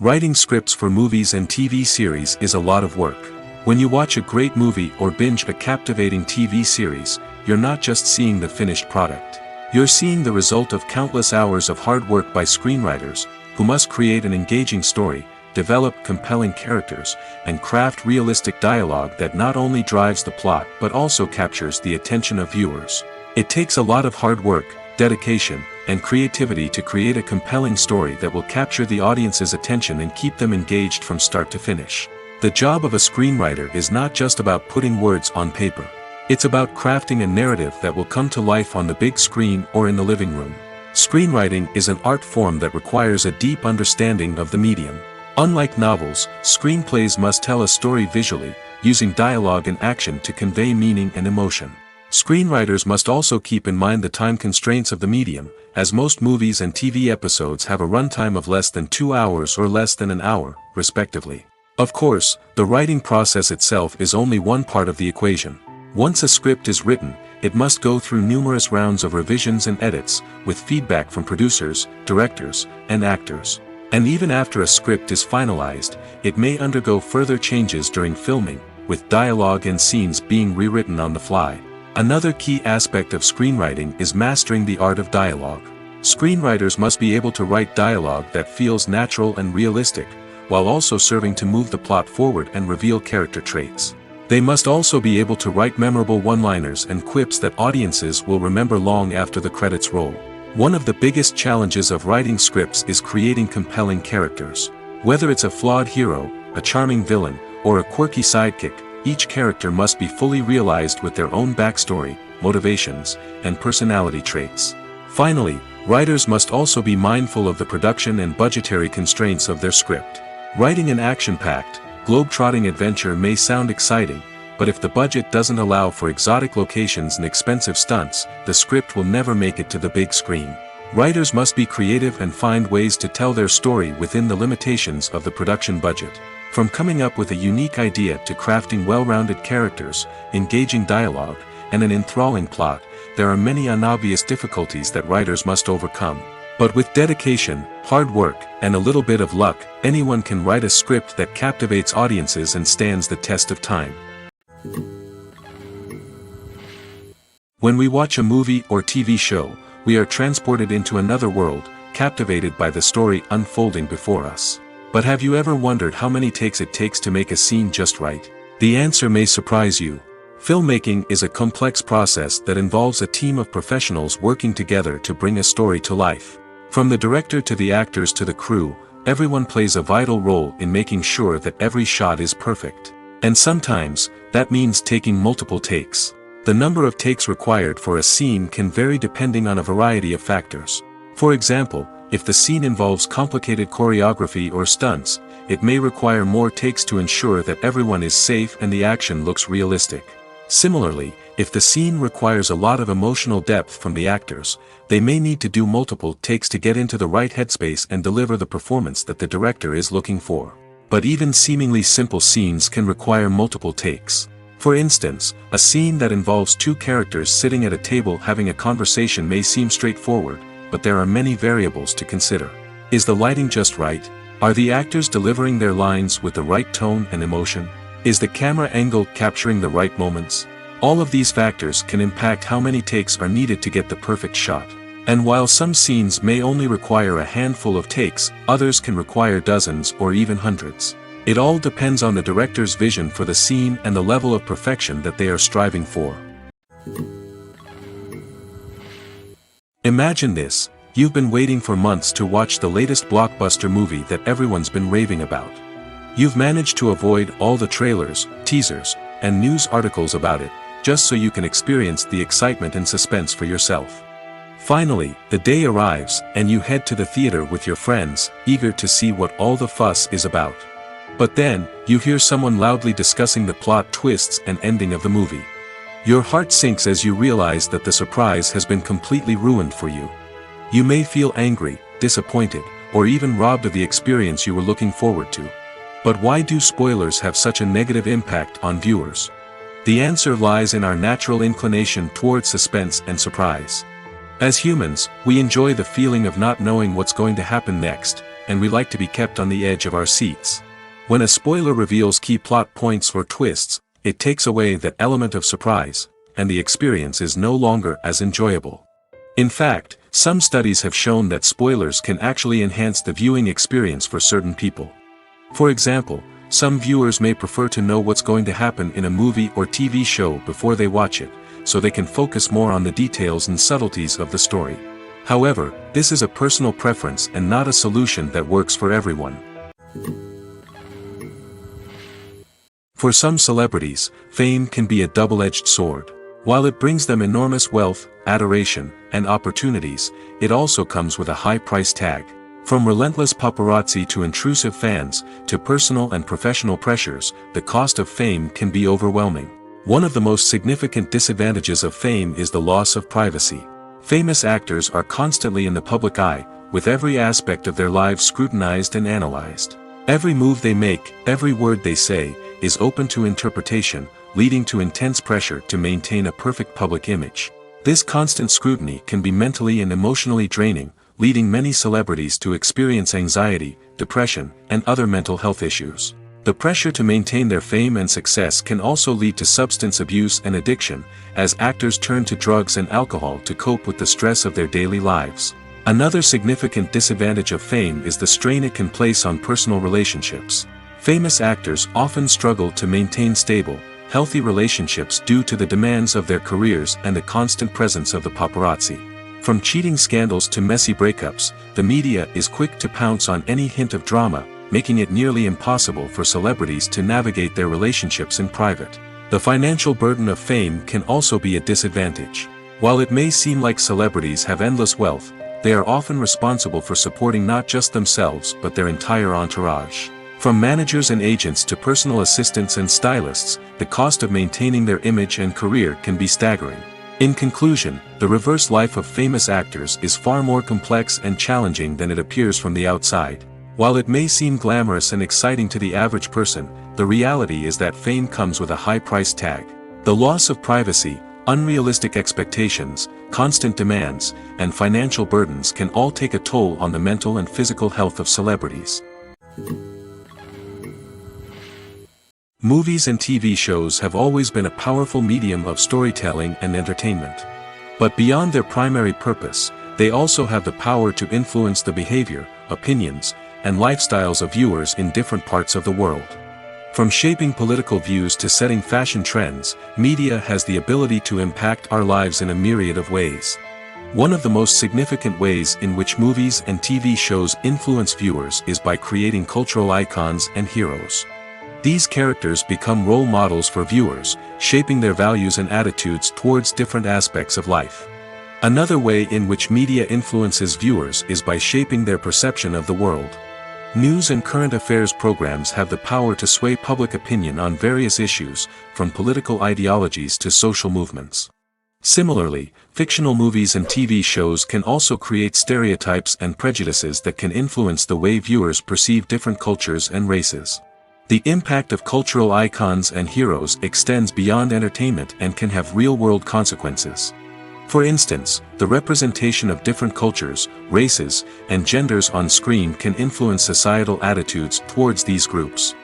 Writing scripts for movies and TV series is a lot of work. When you watch a great movie or binge a captivating TV series, you're not just seeing the finished product. You're seeing the result of countless hours of hard work by screenwriters, who must create an engaging story, develop compelling characters, and craft realistic dialogue that not only drives the plot but also captures the attention of viewers. It takes a lot of hard work, dedication, and creativity to create a compelling story that will capture the audience's attention and keep them engaged from start to finish. The job of a screenwriter is not just about putting words on paper. It's about crafting a narrative that will come to life on the big screen or in the living room. Screenwriting is an art form that requires a deep understanding of the medium. Unlike novels, screenplays must tell a story visually, using dialogue and action to convey meaning and emotion. Screenwriters must also keep in mind the time constraints of the medium, as most movies and TV episodes have a runtime of less than 2 hours or less than an hour, respectively. Of course, the writing process itself is only one part of the equation. Once a script is written, it must go through numerous rounds of revisions and edits, with feedback from producers, directors, and actors. And even after a script is finalized, it may undergo further changes during filming, with dialogue and scenes being rewritten on the fly. Another key aspect of screenwriting is mastering the art of dialogue. Screenwriters must be able to write dialogue that feels natural and realistic, while also serving to move the plot forward and reveal character traits. They must also be able to write memorable one-liners and quips that audiences will remember long after the credits roll. One of the biggest challenges of writing scripts is creating compelling characters. Whether it's a flawed hero, a charming villain, or a quirky sidekick, each character must be fully realized with their own backstory, motivations, and personality traits. Finally, writers must also be mindful of the production and budgetary constraints of their script. Writing an action-packed, globe-trotting adventure may sound exciting, but if the budget doesn't allow for exotic locations and expensive stunts, the script will never make it to the big screen. Writers must be creative and find ways to tell their story within the limitations of the production budget. From coming up with a unique idea to crafting well-rounded characters, engaging dialogue, and an enthralling plot, there are many unobvious difficulties that writers must overcome. But with dedication, hard work, and a little bit of luck, anyone can write a script that captivates audiences and stands the test of time. When we watch a movie or TV show, we are transported into another world, captivated by the story unfolding before us. But have you ever wondered how many takes it takes to make a scene just right? The answer may surprise you. Filmmaking is a complex process that involves a team of professionals working together to bring a story to life. From the director to the actors to the crew, everyone plays a vital role in making sure that every shot is perfect. And sometimes, that means taking multiple takes. The number of takes required for a scene can vary depending on a variety of factors. For example, if the scene involves complicated choreography or stunts, it may require more takes to ensure that everyone is safe and the action looks realistic. Similarly, if the scene requires a lot of emotional depth from the actors, they may need to do multiple takes to get into the right headspace and deliver the performance that the director is looking for. But even seemingly simple scenes can require multiple takes. For instance, a scene that involves two characters sitting at a table having a conversation may seem straightforward, but there are many variables to consider. Is the lighting just right? Are the actors delivering their lines with the right tone and emotion? Is the camera angle capturing the right moments? All of these factors can impact how many takes are needed to get the perfect shot. And while some scenes may only require a handful of takes, others can require dozens or even hundreds. It all depends on the director's vision for the scene and the level of perfection that they are striving for. Imagine this: you've been waiting for months to watch the latest blockbuster movie that everyone's been raving about. You've managed to avoid all the trailers, teasers, and news articles about it, just so you can experience the excitement and suspense for yourself. Finally, the day arrives, and you head to the theater with your friends, eager to see what all the fuss is about. But then, you hear someone loudly discussing the plot twists and ending of the movie. Your heart sinks as you realize that the surprise has been completely ruined for you. You may feel angry, disappointed, or even robbed of the experience you were looking forward to. But why do spoilers have such a negative impact on viewers? The answer lies in our natural inclination towards suspense and surprise. As humans, we enjoy the feeling of not knowing what's going to happen next, and we like to be kept on the edge of our seats. When a spoiler reveals key plot points or twists, it takes away that element of surprise, and the experience is no longer as enjoyable. In fact, some studies have shown that spoilers can actually enhance the viewing experience for certain people. For example, some viewers may prefer to know what's going to happen in a movie or TV show before they watch it, so they can focus more on the details and subtleties of the story. However, this is a personal preference and not a solution that works for everyone. For some celebrities, fame can be a double-edged sword. While it brings them enormous wealth, adoration, and opportunities, it also comes with a high price tag. From relentless paparazzi to intrusive fans, to personal and professional pressures, the cost of fame can be overwhelming. One of the most significant disadvantages of fame is the loss of privacy. Famous actors are constantly in the public eye, with every aspect of their lives scrutinized and analyzed. Every move they make, every word they say, is open to interpretation, leading to intense pressure to maintain a perfect public image. This constant scrutiny can be mentally and emotionally draining, leading many celebrities to experience anxiety, depression, and other mental health issues. The pressure to maintain their fame and success can also lead to substance abuse and addiction, as actors turn to drugs and alcohol to cope with the stress of their daily lives. Another significant disadvantage of fame is the strain it can place on personal relationships. Famous actors often struggle to maintain stable, healthy relationships due to the demands of their careers and the constant presence of the paparazzi. From cheating scandals to messy breakups, the media is quick to pounce on any hint of drama, making it nearly impossible for celebrities to navigate their relationships in private. The financial burden of fame can also be a disadvantage. While it may seem like celebrities have endless wealth, they are often responsible for supporting not just themselves but their entire entourage. From managers and agents to personal assistants and stylists, the cost of maintaining their image and career can be staggering. In conclusion, the reverse life of famous actors is far more complex and challenging than it appears from the outside. While it may seem glamorous and exciting to the average person, the reality is that fame comes with a high price tag. The loss of privacy, unrealistic expectations, constant demands, and financial burdens can all take a toll on the mental and physical health of celebrities. Movies and TV shows have always been a powerful medium of storytelling and entertainment. But beyond their primary purpose, they also have the power to influence the behavior, opinions, and lifestyles of viewers in different parts of the world. From shaping political views to setting fashion trends, media has the ability to impact our lives in a myriad of ways. One of the most significant ways in which movies and TV shows influence viewers is by creating cultural icons and heroes. These characters become role models for viewers, shaping their values and attitudes towards different aspects of life. Another way in which media influences viewers is by shaping their perception of the world. News and current affairs programs have the power to sway public opinion on various issues, from political ideologies to social movements. Similarly, fictional movies and TV shows can also create stereotypes and prejudices that can influence the way viewers perceive different cultures and races. The impact of cultural icons and heroes extends beyond entertainment and can have real-world consequences. For instance, the representation of different cultures, races, and genders on screen can influence societal attitudes towards these groups.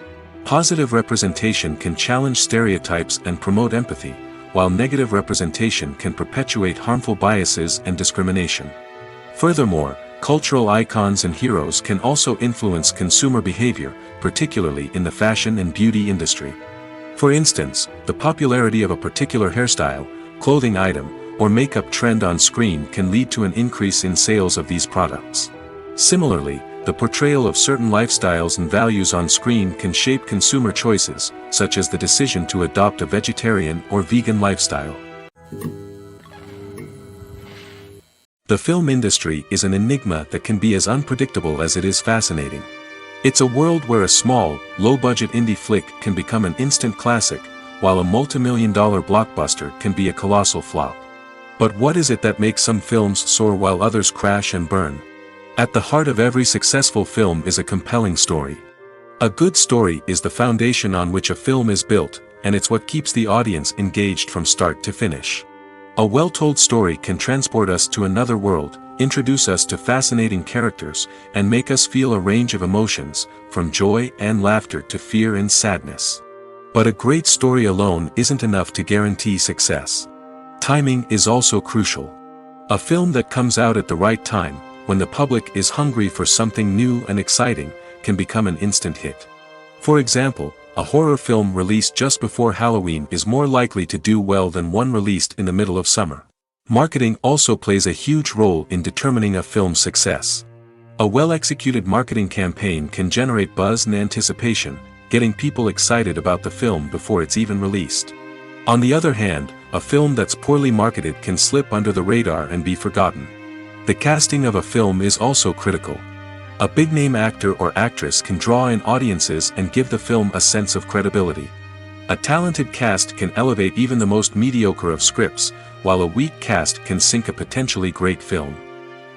Positive representation can challenge stereotypes and promote empathy, while negative representation can perpetuate harmful biases and discrimination. Furthermore, cultural icons and heroes can also influence consumer behavior, particularly in the fashion and beauty industry. For instance, the popularity of a particular hairstyle, clothing item, or makeup trend on screen can lead to an increase in sales of these products. Similarly, the portrayal of certain lifestyles and values on screen can shape consumer choices, such as the decision to adopt a vegetarian or vegan lifestyle. The film industry is an enigma that can be as unpredictable as it is fascinating. It's a world where a small, low-budget indie flick can become an instant classic, while a multi-million-dollar blockbuster can be a colossal flop. But what is it that makes some films soar while others crash and burn? At the heart of every successful film is a compelling story. A good story is the foundation on which a film is built, and it's what keeps the audience engaged from start to finish. A well-told story can transport us to another world, introduce us to fascinating characters, and make us feel a range of emotions, from joy and laughter to fear and sadness. But a great story alone isn't enough to guarantee success. Timing is also crucial. A film that comes out at the right time, when the public is hungry for something new and exciting, can become an instant hit. For example, a horror film released just before Halloween is more likely to do well than one released in the middle of summer. Marketing also plays a huge role in determining a film's success. A well-executed marketing campaign can generate buzz and anticipation, getting people excited about the film before it's even released. On the other hand, a film that's poorly marketed can slip under the radar and be forgotten. The casting of a film is also critical. A big-name actor or actress can draw in audiences and give the film a sense of credibility. A talented cast can elevate even the most mediocre of scripts, while a weak cast can sink a potentially great film.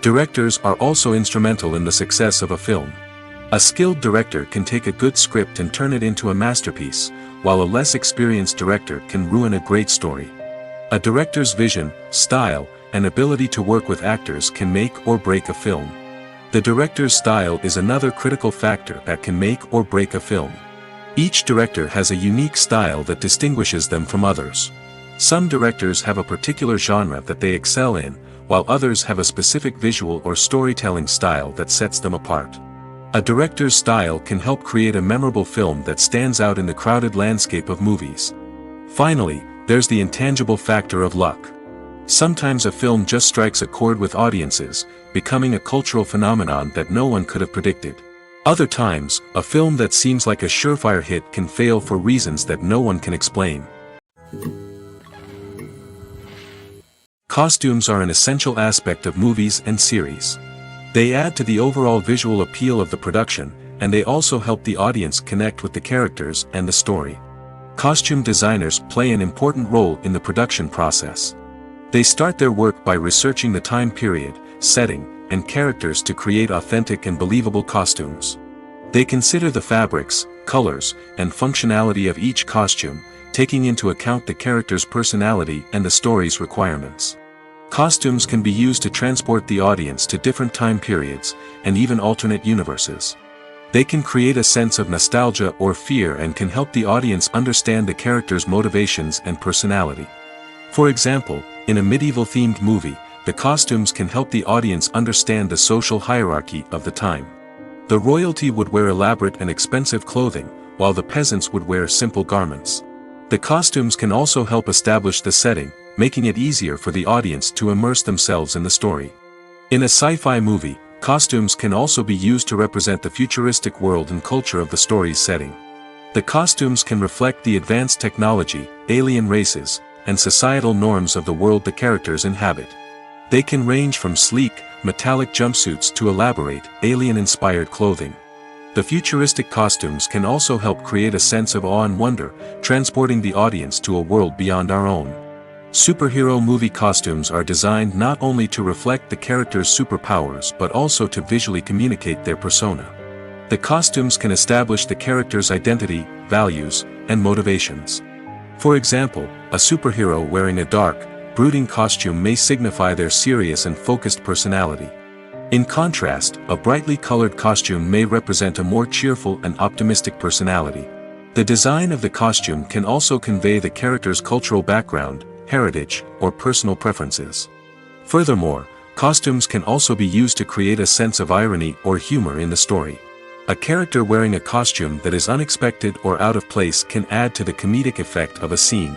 Directors are also instrumental in the success of a film. A skilled director can take a good script and turn it into a masterpiece, while a less experienced director can ruin a great story. A director's vision, style, and ability to work with actors can make or break a film. The director's style is another critical factor that can make or break a film. Each director has a unique style that distinguishes them from others. Some directors have a particular genre that they excel in, while others have a specific visual or storytelling style that sets them apart. A director's style can help create a memorable film that stands out in the crowded landscape of movies. Finally, there's the intangible factor of luck. Sometimes a film just strikes a chord with audiences, becoming a cultural phenomenon that no one could have predicted. Other times, a film that seems like a surefire hit can fail for reasons that no one can explain. Costumes are an essential aspect of movies and series. They add to the overall visual appeal of the production, and they also help the audience connect with the characters and the story. Costume designers play an important role in the production process. They start their work by researching the time period, setting, and characters to create authentic and believable costumes. They consider the fabrics, colors, and functionality of each costume, taking into account the character's personality and the story's requirements. Costumes can be used to transport the audience to different time periods, and even alternate universes. They can create a sense of nostalgia or fear and can help the audience understand the character's motivations and personality. For example, in a medieval-themed movie, the costumes can help the audience understand the social hierarchy of the time. The royalty would wear elaborate and expensive clothing, while the peasants would wear simple garments. The costumes can also help establish the setting, making it easier for the audience to immerse themselves in the story. In a sci-fi movie, costumes can also be used to represent the futuristic world and culture of the story's setting. The costumes can reflect the advanced technology, alien races, and societal norms of the world the characters inhabit. They can range from sleek, metallic jumpsuits to elaborate, alien-inspired clothing. The futuristic costumes can also help create a sense of awe and wonder, transporting the audience to a world beyond our own. Superhero movie costumes are designed not only to reflect the character's superpowers but also to visually communicate their persona. The costumes can establish the character's identity, values, and motivations. For example, a superhero wearing a dark, brooding costume may signify their serious and focused personality. In contrast, a brightly colored costume may represent a more cheerful and optimistic personality. The design of the costume can also convey the character's cultural background, heritage, or personal preferences. Furthermore, costumes can also be used to create a sense of irony or humor in the story. A character wearing a costume that is unexpected or out of place can add to the comedic effect of a scene.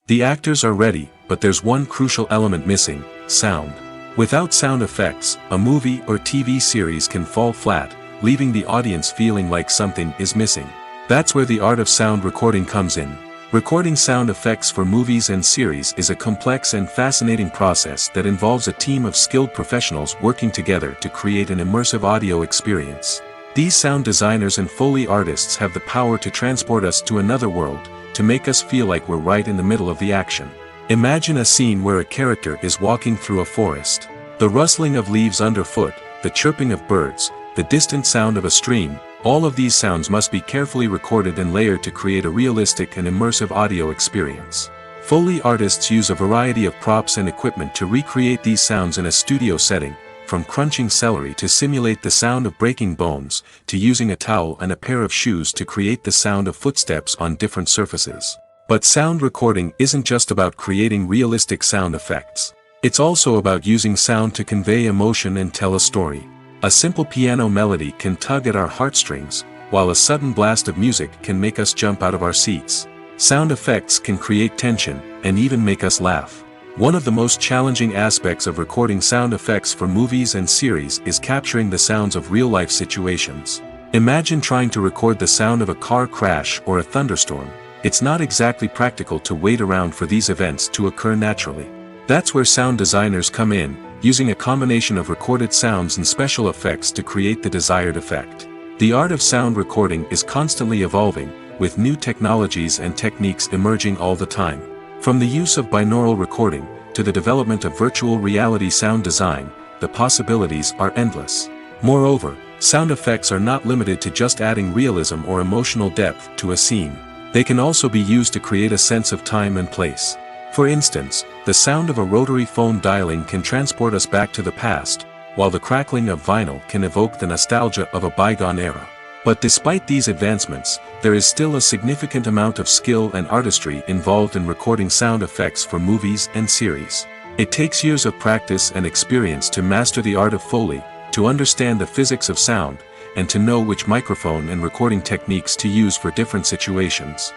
The actors are ready, but there's one crucial element missing: sound. Without sound effects, a movie or TV series can fall flat, leaving the audience feeling like something is missing. That's where the art of sound recording comes in. Recording sound effects for movies and series is a complex and fascinating process that involves a team of skilled professionals working together to create an immersive audio experience. These sound designers and Foley artists have the power to transport us to another world, to make us feel like we're right in the middle of the action. Imagine a scene where a character is walking through a forest. The rustling of leaves underfoot, the chirping of birds, the distant sound of a stream, all of these sounds must be carefully recorded and layered to create a realistic and immersive audio experience. Foley artists use a variety of props and equipment to recreate these sounds in a studio setting, from crunching celery to simulate the sound of breaking bones, to using a towel and a pair of shoes to create the sound of footsteps on different surfaces. But sound recording isn't just about creating realistic sound effects. It's also about using sound to convey emotion and tell a story. A simple piano melody can tug at our heartstrings, while a sudden blast of music can make us jump out of our seats. Sound effects can create tension, and even make us laugh. One of the most challenging aspects of recording sound effects for movies and series is capturing the sounds of real-life situations. Imagine trying to record the sound of a car crash or a thunderstorm. It's not exactly practical to wait around for these events to occur naturally. That's where sound designers come in, using a combination of recorded sounds and special effects to create the desired effect. The art of sound recording is constantly evolving, with new technologies and techniques emerging all the time. From the use of binaural recording, to the development of virtual reality sound design, the possibilities are endless. Moreover, sound effects are not limited to just adding realism or emotional depth to a scene. They can also be used to create a sense of time and place. For instance, the sound of a rotary phone dialing can transport us back to the past, while the crackling of vinyl can evoke the nostalgia of a bygone era. But despite these advancements, there is still a significant amount of skill and artistry involved in recording sound effects for movies and series. It takes years of practice and experience to master the art of Foley, to understand the physics of sound, and to know which microphone and recording techniques to use for different situations.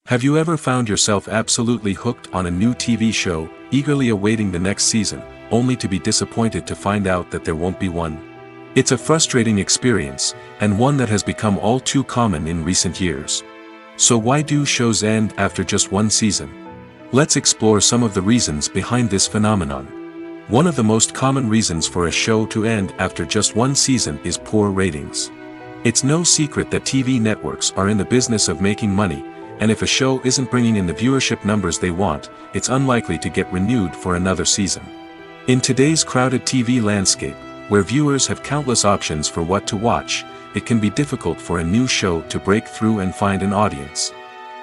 Have you ever found yourself absolutely hooked on a new TV show, eagerly awaiting the next season, only to be disappointed to find out that there won't be one? It's a frustrating experience, and one that has become all too common in recent years. So why do shows end after just one season? Let's explore some of the reasons behind this phenomenon. One of the most common reasons for a show to end after just one season is poor ratings. It's no secret that TV networks are in the business of making money, and if a show isn't bringing in the viewership numbers they want, it's unlikely to get renewed for another season. In today's crowded TV landscape, where viewers have countless options for what to watch, it can be difficult for a new show to break through and find an audience.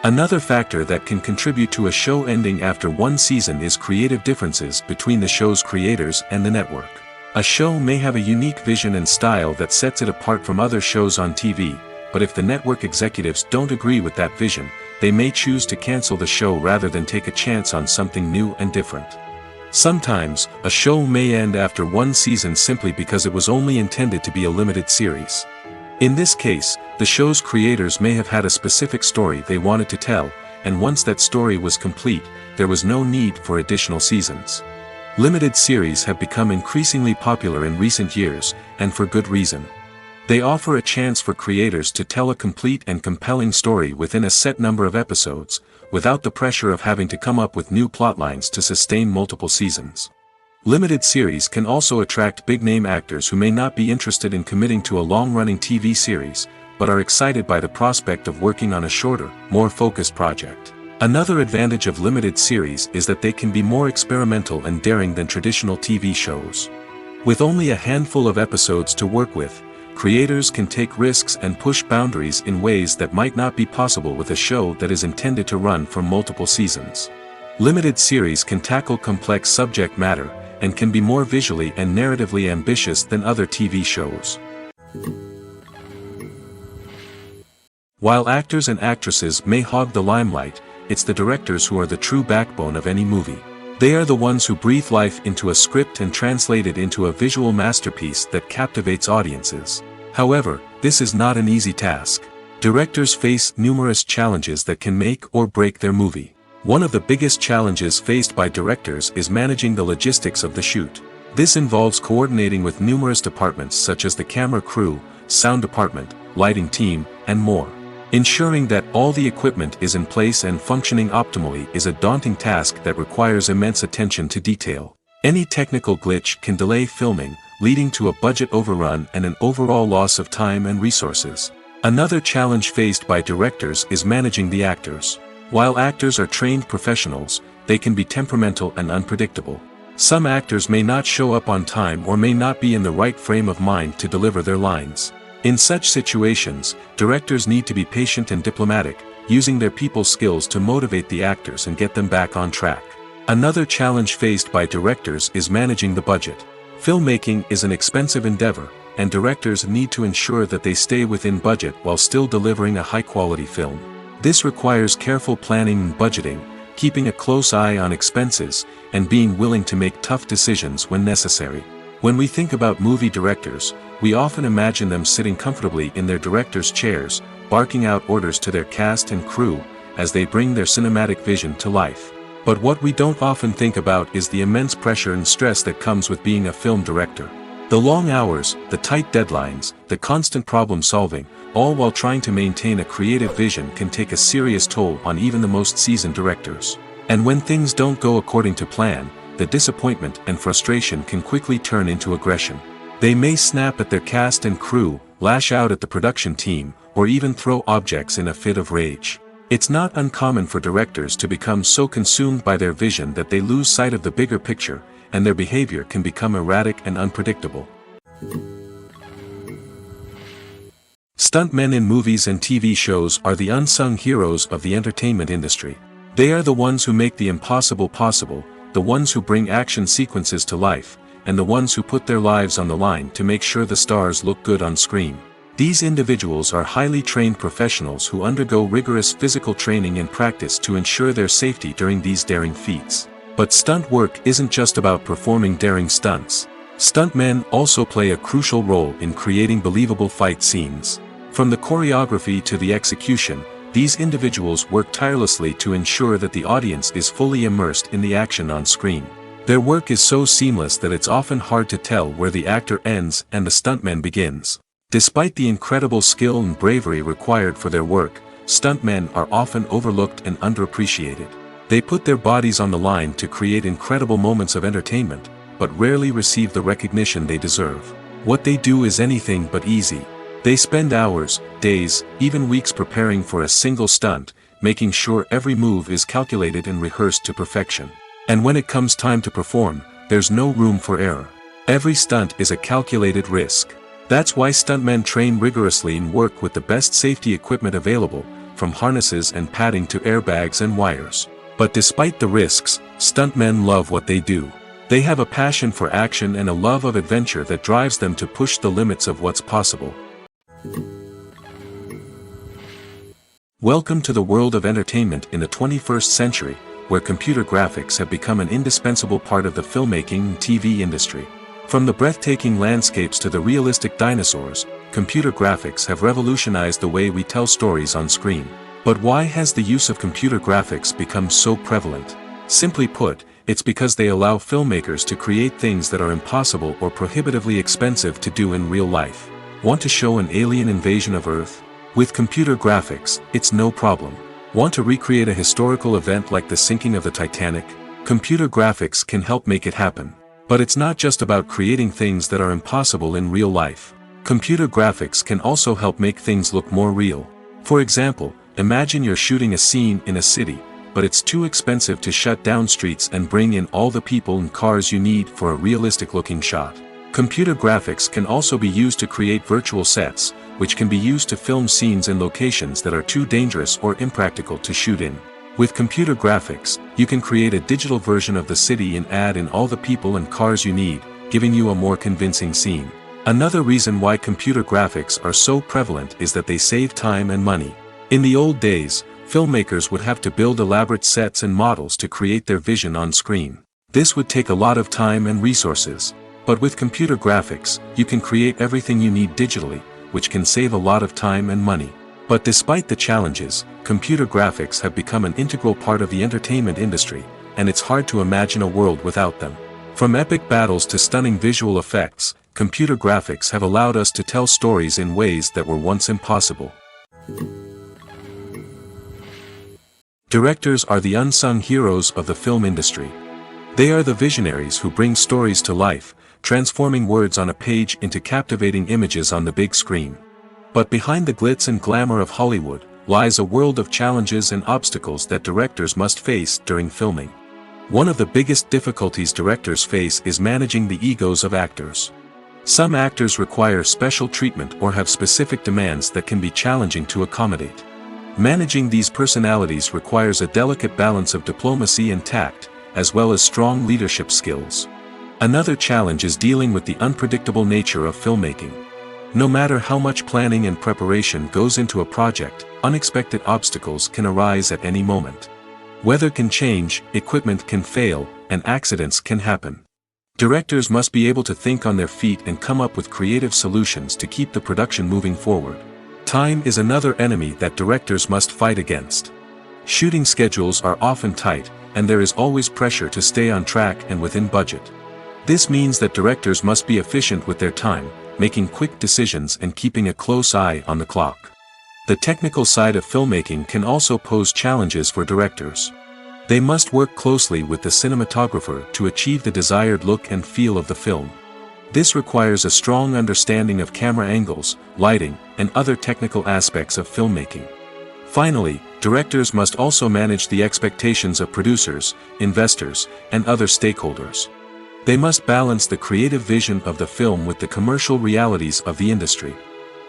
Another factor that can contribute to a show ending after one season is creative differences between the show's creators and the network. A show may have a unique vision and style that sets it apart from other shows on TV, but if the network executives don't agree with that vision, they may choose to cancel the show rather than take a chance on something new and different. Sometimes, a show may end after one season simply because it was only intended to be a limited series. In this case, the show's creators may have had a specific story they wanted to tell, and once that story was complete, there was no need for additional seasons. Limited series have become increasingly popular in recent years, and for good reason. They offer a chance for creators to tell a complete and compelling story within a set number of episodes, without the pressure of having to come up with new plotlines to sustain multiple seasons. Limited series can also attract big-name actors who may not be interested in committing to a long-running TV series, but are excited by the prospect of working on a shorter, more focused project. Another advantage of limited series is that they can be more experimental and daring than traditional TV shows. With only a handful of episodes to work with, creators can take risks and push boundaries in ways that might not be possible with a show that is intended to run for multiple seasons. Limited series can tackle complex subject matter, and can be more visually and narratively ambitious than other TV shows. While actors and actresses may hog the limelight, it's the directors who are the true backbone of any movie. They are the ones who breathe life into a script and translate it into a visual masterpiece that captivates audiences. However, this is not an easy task. Directors face numerous challenges that can make or break their movie. One of the biggest challenges faced by directors is managing the logistics of the shoot. This involves coordinating with numerous departments such as the camera crew, sound department, lighting team, and more. Ensuring that all the equipment is in place and functioning optimally is a daunting task that requires immense attention to detail. Any technical glitch can delay filming, leading to a budget overrun and an overall loss of time and resources. Another challenge faced by directors is managing the actors. While actors are trained professionals, they can be temperamental and unpredictable. Some actors may not show up on time or may not be in the right frame of mind to deliver their lines. In such situations, directors need to be patient and diplomatic, using their people skills to motivate the actors and get them back on track. Another challenge faced by directors is managing the budget. Filmmaking is an expensive endeavor, and directors need to ensure that they stay within budget while still delivering a high-quality film. This requires careful planning and budgeting, keeping a close eye on expenses, and being willing to make tough decisions when necessary. When we think about movie directors, we often imagine them sitting comfortably in their director's chairs, barking out orders to their cast and crew, as they bring their cinematic vision to life. But what we don't often think about is the immense pressure and stress that comes with being a film director. The long hours, the tight deadlines, the constant problem solving, all while trying to maintain a creative vision can take a serious toll on even the most seasoned directors. And when things don't go according to plan, the disappointment and frustration can quickly turn into aggression. They may snap at their cast and crew, lash out at the production team, or even throw objects in a fit of rage. It's not uncommon for directors to become so consumed by their vision that they lose sight of the bigger picture, and their behavior can become erratic and unpredictable. Stuntmen in movies and TV shows are the unsung heroes of the entertainment industry. They are the ones who make the impossible possible, the ones who bring action sequences to life, and the ones who put their lives on the line to make sure the stars look good on screen. These individuals are highly trained professionals who undergo rigorous physical training and practice to ensure their safety during these daring feats. But stunt work isn't just about performing daring stunts. Stuntmen also play a crucial role in creating believable fight scenes. From the choreography to the execution, these individuals work tirelessly to ensure that the audience is fully immersed in the action on screen. Their work is so seamless that it's often hard to tell where the actor ends and the stuntman begins. Despite the incredible skill and bravery required for their work, stuntmen are often overlooked and underappreciated. They put their bodies on the line to create incredible moments of entertainment, but rarely receive the recognition they deserve. What they do is anything but easy. They spend hours, days, even weeks preparing for a single stunt, making sure every move is calculated and rehearsed to perfection. And when it comes time to perform, there's no room for error. Every stunt is a calculated risk. That's why stuntmen train rigorously and work with the best safety equipment available, from harnesses and padding to airbags and wires. But despite the risks, stuntmen love what they do. They have a passion for action and a love of adventure that drives them to push the limits of what's possible. Welcome to the world of entertainment in the 21st century, where computer graphics have become an indispensable part of the filmmaking and TV industry. From the breathtaking landscapes to the realistic dinosaurs, computer graphics have revolutionized the way we tell stories on screen. But why has the use of computer graphics become so prevalent? Simply put, it's because they allow filmmakers to create things that are impossible or prohibitively expensive to do in real life. Want to show an alien invasion of Earth? With computer graphics, it's no problem. Want to recreate a historical event like the sinking of the Titanic? Computer graphics can help make it happen. But it's not just about creating things that are impossible in real life. Computer graphics can also help make things look more real. For example, imagine you're shooting a scene in a city, but it's too expensive to shut down streets and bring in all the people and cars you need for a realistic-looking shot. Computer graphics can also be used to create virtual sets, which can be used to film scenes in locations that are too dangerous or impractical to shoot in. With computer graphics, you can create a digital version of the city and add in all the people and cars you need, giving you a more convincing scene. Another reason why computer graphics are so prevalent is that they save time and money. In the old days, filmmakers would have to build elaborate sets and models to create their vision on screen. This would take a lot of time and resources. But with computer graphics, you can create everything you need digitally, which can save a lot of time and money. But despite the challenges, computer graphics have become an integral part of the entertainment industry, and it's hard to imagine a world without them. From epic battles to stunning visual effects, computer graphics have allowed us to tell stories in ways that were once impossible. Directors are the unsung heroes of the film industry. They are the visionaries who bring stories to life, transforming words on a page into captivating images on the big screen. But behind the glitz and glamour of Hollywood, lies a world of challenges and obstacles that directors must face during filming. One of the biggest difficulties directors face is managing the egos of actors. Some actors require special treatment or have specific demands that can be challenging to accommodate. Managing these personalities requires a delicate balance of diplomacy and tact, as well as strong leadership skills. Another challenge is dealing with the unpredictable nature of filmmaking. No matter how much planning and preparation goes into a project, unexpected obstacles can arise at any moment. Weather can change, equipment can fail, and accidents can happen. Directors must be able to think on their feet and come up with creative solutions to keep the production moving forward. Time is another enemy that directors must fight against. Shooting schedules are often tight, and there is always pressure to stay on track and within budget. This means that directors must be efficient with their time, making quick decisions and keeping a close eye on the clock. The technical side of filmmaking can also pose challenges for directors. They must work closely with the cinematographer to achieve the desired look and feel of the film. This requires a strong understanding of camera angles, lighting, and other technical aspects of filmmaking. Finally, directors must also manage the expectations of producers, investors, and other stakeholders. They must balance the creative vision of the film with the commercial realities of the industry.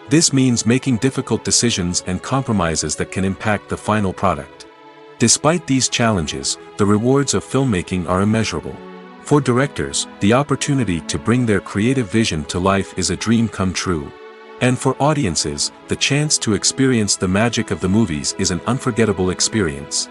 This means making difficult decisions and compromises that can impact the final product. Despite these challenges, the rewards of filmmaking are immeasurable. For directors, the opportunity to bring their creative vision to life is a dream come true. And for audiences, the chance to experience the magic of the movies is an unforgettable experience.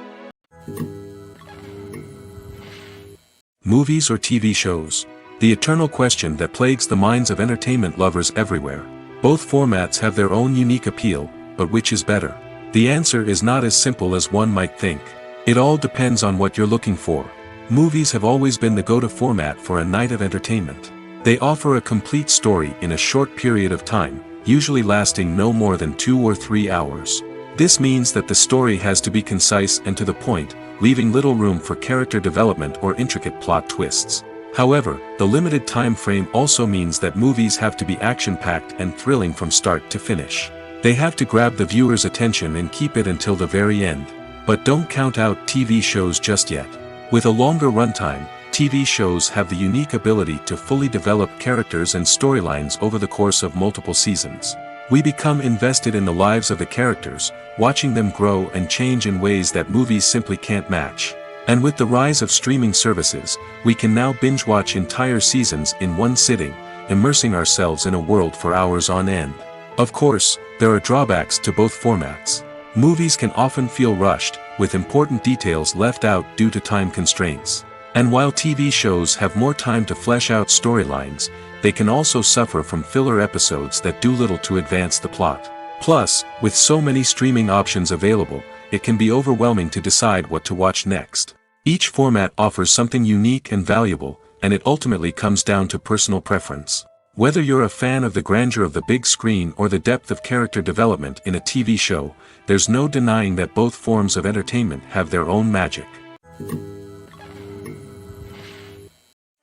Movies or TV shows? The eternal question that plagues the minds of entertainment lovers everywhere. Both formats have their own unique appeal, but which is better? The answer is not as simple as one might think. It all depends on what you're looking for. Movies have always been the go-to format for a night of entertainment. They offer a complete story in a short period of time, usually lasting no more than 2 or 3 hours. This means that the story has to be concise and to the point, leaving little room for character development or intricate plot twists. However, the limited time frame also means that movies have to be action-packed and thrilling from start to finish. They have to grab the viewer's attention and keep it until the very end. But don't count out TV shows just yet. With a longer runtime, TV shows have the unique ability to fully develop characters and storylines over the course of multiple seasons. We become invested in the lives of the characters, watching them grow and change in ways that movies simply can't match. And with the rise of streaming services, we can now binge-watch entire seasons in one sitting, immersing ourselves in a world for hours on end. Of course, there are drawbacks to both formats. Movies can often feel rushed, with important details left out due to time constraints. And while TV shows have more time to flesh out storylines, they can also suffer from filler episodes that do little to advance the plot. Plus, with so many streaming options available, it can be overwhelming to decide what to watch next. Each format offers something unique and valuable, and it ultimately comes down to personal preference. Whether you're a fan of the grandeur of the big screen or the depth of character development in a TV show, there's no denying that both forms of entertainment have their own magic.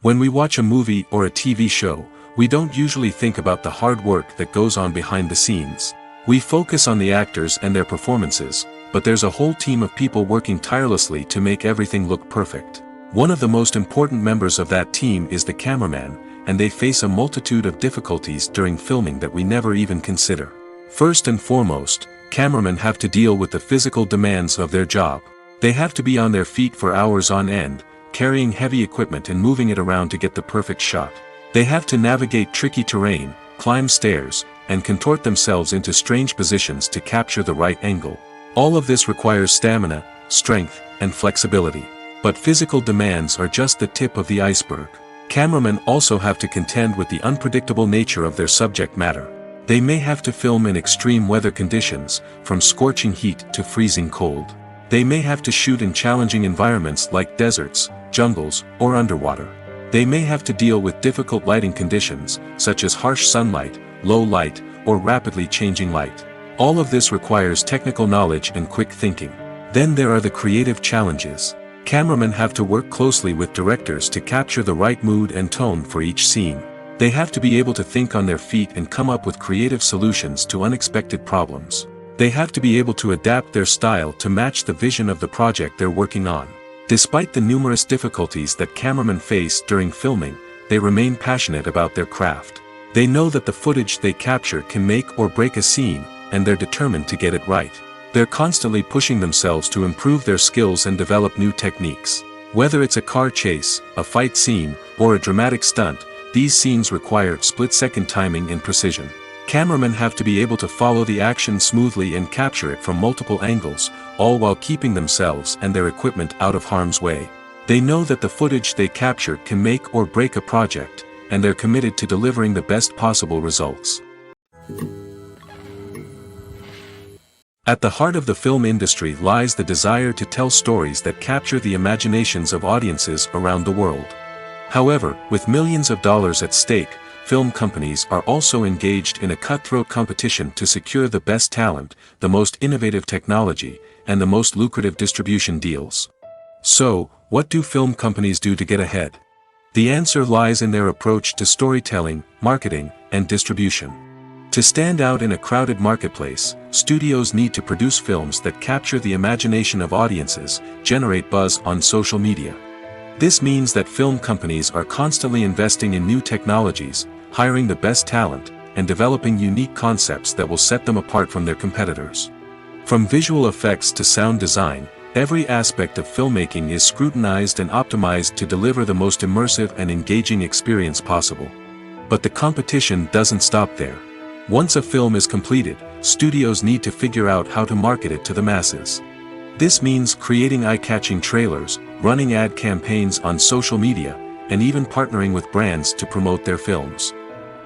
When we watch a movie or a TV show, we don't usually think about the hard work that goes on behind the scenes. We focus on the actors and their performances, but there's a whole team of people working tirelessly to make everything look perfect. One of the most important members of that team is the cameraman, and they face a multitude of difficulties during filming that we never even consider. First and foremost, cameramen have to deal with the physical demands of their job. They have to be on their feet for hours on end, carrying heavy equipment and moving it around to get the perfect shot. They have to navigate tricky terrain, climb stairs, and contort themselves into strange positions to capture the right angle. All of this requires stamina, strength, and flexibility. But physical demands are just the tip of the iceberg. Cameramen also have to contend with the unpredictable nature of their subject matter. They may have to film in extreme weather conditions, from scorching heat to freezing cold. They may have to shoot in challenging environments like deserts, jungles, or underwater. They may have to deal with difficult lighting conditions, such as harsh sunlight, low light, or rapidly changing light. All of this requires technical knowledge and quick thinking. Then there are the creative challenges. Cameramen have to work closely with directors to capture the right mood and tone for each scene. They have to be able to think on their feet and come up with creative solutions to unexpected problems. They have to be able to adapt their style to match the vision of the project they're working on. Despite the numerous difficulties that cameramen face during filming, they remain passionate about their craft. They know that the footage they capture can make or break a scene, and they're determined to get it right. They're constantly pushing themselves to improve their skills and develop new techniques. Whether it's a car chase, a fight scene, or a dramatic stunt, these scenes require split-second timing and precision. Cameramen have to be able to follow the action smoothly and capture it from multiple angles, all while keeping themselves and their equipment out of harm's way. They know that the footage they capture can make or break a project, and they're committed to delivering the best possible results. At the heart of the film industry lies the desire to tell stories that capture the imaginations of audiences around the world. However, with millions of dollars at stake, film companies are also engaged in a cutthroat competition to secure the best talent, the most innovative technology, and the most lucrative distribution deals. So, what do film companies do to get ahead? The answer lies in their approach to storytelling, marketing, and distribution. To stand out in a crowded marketplace, studios need to produce films that capture the imagination of audiences, generate buzz on social media. This means that film companies are constantly investing in new technologies, hiring the best talent, and developing unique concepts that will set them apart from their competitors. From visual effects to sound design, Every aspect of filmmaking is scrutinized and optimized to deliver the most immersive and engaging experience possible. But the competition doesn't stop there. Once a film is completed, studios need to figure out how to market it to the masses. This means creating eye-catching trailers, running ad campaigns on social media, and even partnering with brands to promote their films.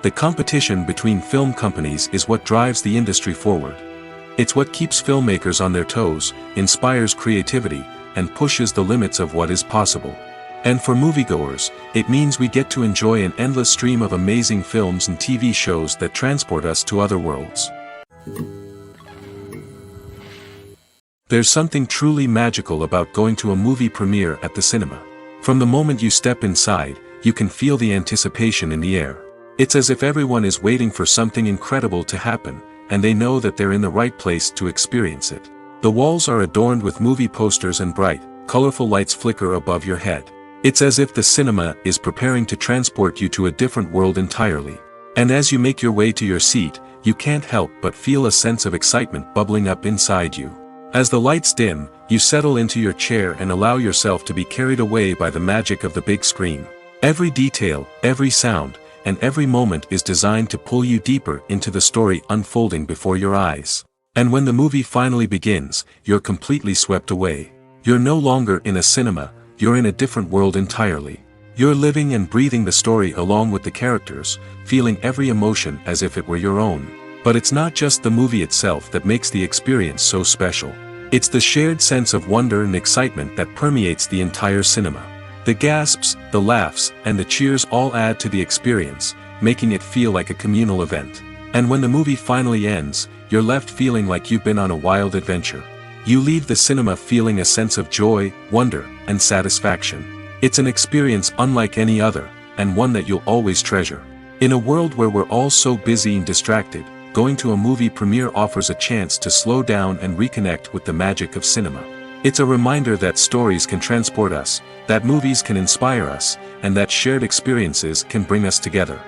The competition between film companies is what drives the industry forward. It's what keeps filmmakers on their toes, inspires creativity, and pushes the limits of what is possible. And for moviegoers, it means we get to enjoy an endless stream of amazing films and TV shows that transport us to other worlds. There's something truly magical about going to a movie premiere at the cinema. From the moment you step inside, you can feel the anticipation in the air. It's as if everyone is waiting for something incredible to happen, and they know that they're in the right place to experience it. The walls are adorned with movie posters and bright, colorful lights flicker above your head. It's as if the cinema is preparing to transport you to a different world entirely. And as you make your way to your seat, you can't help but feel a sense of excitement bubbling up inside you. As the lights dim, you settle into your chair and allow yourself to be carried away by the magic of the big screen. Every detail, every sound, and every moment is designed to pull you deeper into the story unfolding before your eyes. And when the movie finally begins, you're completely swept away. You're no longer in a cinema, you're in a different world entirely. You're living and breathing the story along with the characters, feeling every emotion as if it were your own. But it's not just the movie itself that makes the experience so special. It's the shared sense of wonder and excitement that permeates the entire cinema. The gasps, the laughs, and the cheers all add to the experience, making it feel like a communal event. And when the movie finally ends, you're left feeling like you've been on a wild adventure. You leave the cinema feeling a sense of joy, wonder, and satisfaction. It's an experience unlike any other, and one that you'll always treasure. In a world where we're all so busy and distracted, going to a movie premiere offers a chance to slow down and reconnect with the magic of cinema. It's a reminder that stories can transport us, that movies can inspire us, and that shared experiences can bring us together.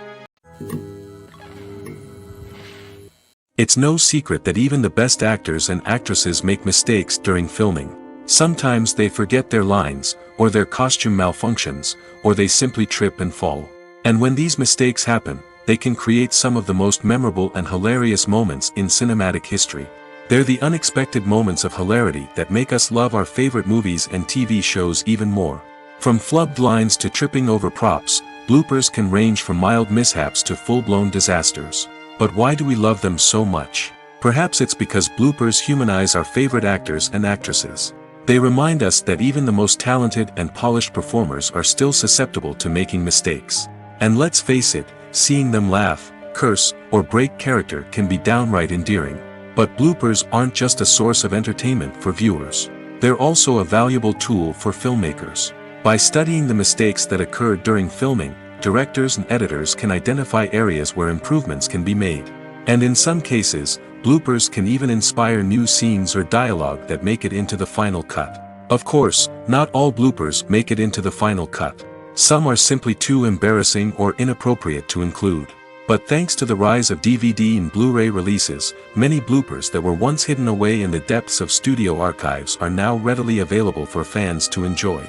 It's no secret that even the best actors and actresses make mistakes during filming. Sometimes they forget their lines, or their costume malfunctions, or they simply trip and fall. And when these mistakes happen, they can create some of the most memorable and hilarious moments in cinematic history. They're the unexpected moments of hilarity that make us love our favorite movies and TV shows even more. From flubbed lines to tripping over props, bloopers can range from mild mishaps to full-blown disasters. But why do we love them so much? Perhaps it's because bloopers humanize our favorite actors and actresses. They remind us that even the most talented and polished performers are still susceptible to making mistakes. And let's face it, seeing them laugh, curse, or break character can be downright endearing. But bloopers aren't just a source of entertainment for viewers. They're also a valuable tool for filmmakers. By studying the mistakes that occurred during filming, directors and editors can identify areas where improvements can be made. And in some cases, bloopers can even inspire new scenes or dialogue that make it into the final cut. Of course, not all bloopers make it into the final cut. Some are simply too embarrassing or inappropriate to include. But thanks to the rise of DVD and Blu-ray releases, many bloopers that were once hidden away in the depths of studio archives are now readily available for fans to enjoy.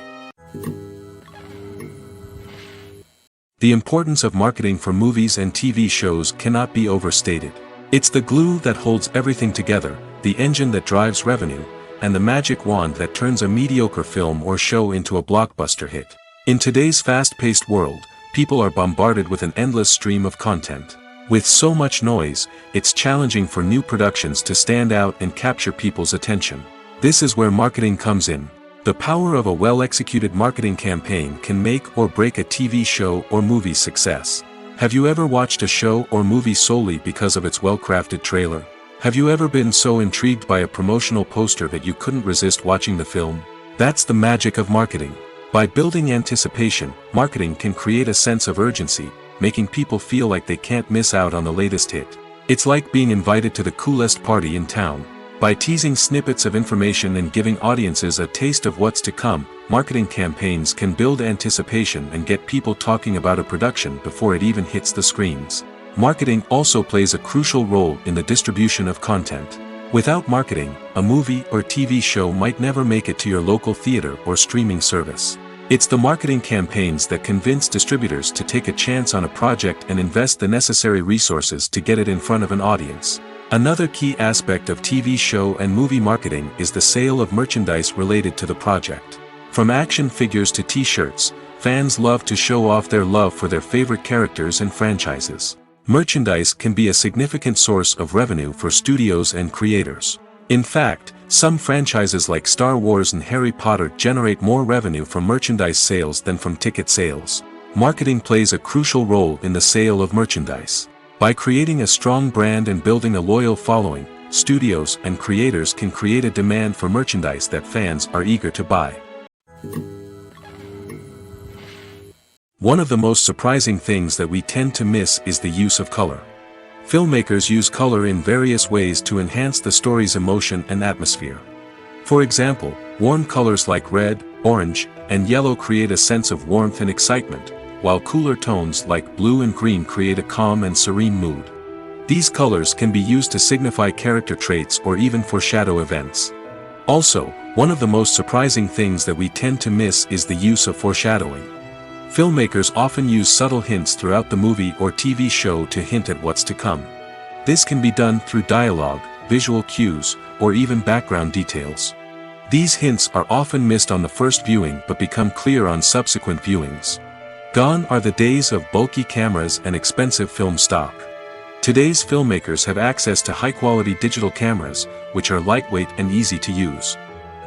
The importance of marketing for movies and TV shows cannot be overstated. It's the glue that holds everything together, the engine that drives revenue, and the magic wand that turns a mediocre film or show into a blockbuster hit. In today's fast-paced world, people are bombarded with an endless stream of content. With so much noise, it's challenging for new productions to stand out and capture people's attention. This is where marketing comes in. The power of a well-executed marketing campaign can make or break a TV show or movie's success. Have you ever watched a show or movie solely because of its well-crafted trailer? Have you ever been so intrigued by a promotional poster that you couldn't resist watching the film? That's the magic of marketing. By building anticipation, marketing can create a sense of urgency, making people feel like they can't miss out on the latest hit. It's like being invited to the coolest party in town. By teasing snippets of information and giving audiences a taste of what's to come, marketing campaigns can build anticipation and get people talking about a production before it even hits the screens. Marketing also plays a crucial role in the distribution of content. Without marketing, a movie or TV show might never make it to your local theater or streaming service. It's the marketing campaigns that convince distributors to take a chance on a project and invest the necessary resources to get it in front of an audience. Another key aspect of TV show and movie marketing is the sale of merchandise related to the project. From action figures to t-shirts, fans love to show off their love for their favorite characters and franchises. Merchandise can be a significant source of revenue for studios and creators. In fact, some franchises like Star Wars and Harry Potter generate more revenue from merchandise sales than from ticket sales. Marketing plays a crucial role in the sale of merchandise. By creating a strong brand and building a loyal following, studios and creators can create a demand for merchandise that fans are eager to buy. One of the most surprising things that we tend to miss is the use of color. Filmmakers use color in various ways to enhance the story's emotion and atmosphere. For example, warm colors like red, orange, and yellow create a sense of warmth and excitement, while cooler tones like blue and green create a calm and serene mood. These colors can be used to signify character traits or even foreshadow events. Also, one of the most surprising things that we tend to miss is the use of foreshadowing. Filmmakers often use subtle hints throughout the movie or TV show to hint at what's to come. This can be done through dialogue, visual cues, or even background details. These hints are often missed on the first viewing but become clear on subsequent viewings. Gone are the days of bulky cameras and expensive film stock. Today's filmmakers have access to high-quality digital cameras, which are lightweight and easy to use.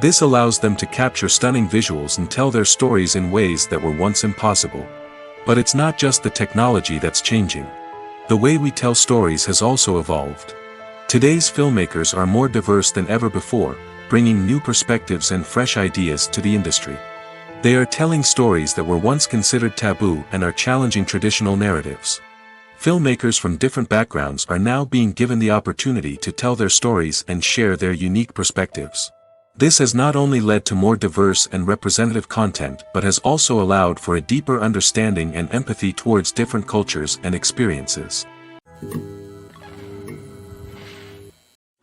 This allows them to capture stunning visuals and tell their stories in ways that were once impossible. But it's not just the technology that's changing. The way we tell stories has also evolved. Today's filmmakers are more diverse than ever before, bringing new perspectives and fresh ideas to the industry. They are telling stories that were once considered taboo and are challenging traditional narratives. Filmmakers from different backgrounds are now being given the opportunity to tell their stories and share their unique perspectives. This has not only led to more diverse and representative content but has also allowed for a deeper understanding and empathy towards different cultures and experiences.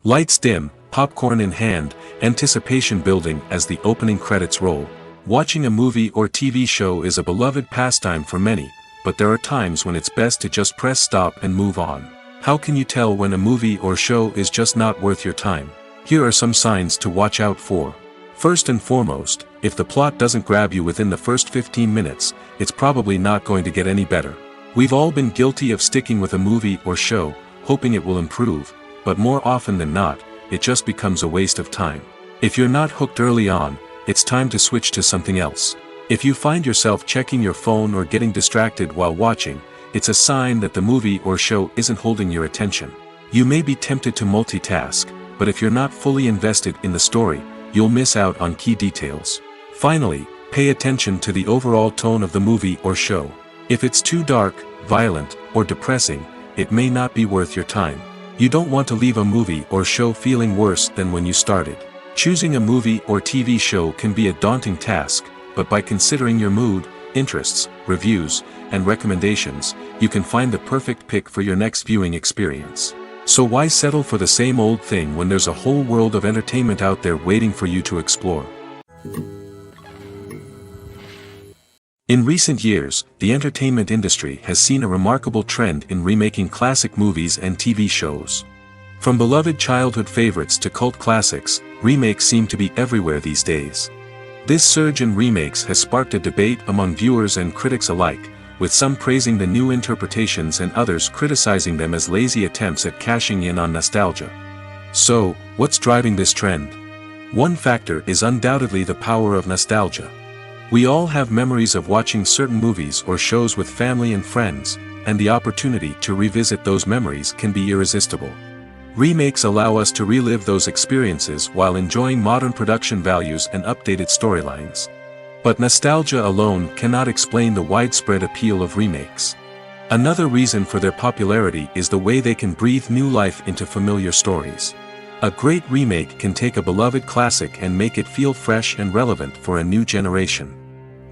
Lights dim, popcorn in hand, anticipation building as the opening credits roll. Watching a movie or TV show is a beloved pastime for many, but there are times when it's best to just press stop and move on. How can you tell when a movie or show is just not worth your time? Here are some signs to watch out for. First and foremost, if the plot doesn't grab you within the first 15 minutes, it's probably not going to get any better. We've all been guilty of sticking with a movie or show, hoping it will improve, but more often than not, it just becomes a waste of time. If you're not hooked early on, it's time to switch to something else. If you find yourself checking your phone or getting distracted while watching, it's a sign that the movie or show isn't holding your attention. You may be tempted to multitask, but if you're not fully invested in the story, you'll miss out on key details. Finally, pay attention to the overall tone of the movie or show. If it's too dark, violent, or depressing, it may not be worth your time. You don't want to leave a movie or show feeling worse than when you started. Choosing a movie or TV show can be a daunting task, but by considering your mood, interests, reviews, and recommendations, you can find the perfect pick for your next viewing experience. So why settle for the same old thing when there's a whole world of entertainment out there waiting for you to explore? In recent years, the entertainment industry has seen a remarkable trend in remaking classic movies and TV shows. From beloved childhood favorites to cult classics, remakes seem to be everywhere these days. This surge in remakes has sparked a debate among viewers and critics alike, with some praising the new interpretations and others criticizing them as lazy attempts at cashing in on nostalgia. So, what's driving this trend? One factor is undoubtedly the power of nostalgia. We all have memories of watching certain movies or shows with family and friends, and the opportunity to revisit those memories can be irresistible. Remakes allow us to relive those experiences while enjoying modern production values and updated storylines. But nostalgia alone cannot explain the widespread appeal of remakes. Another reason for their popularity is the way they can breathe new life into familiar stories. A great remake can take a beloved classic and make it feel fresh and relevant for a new generation.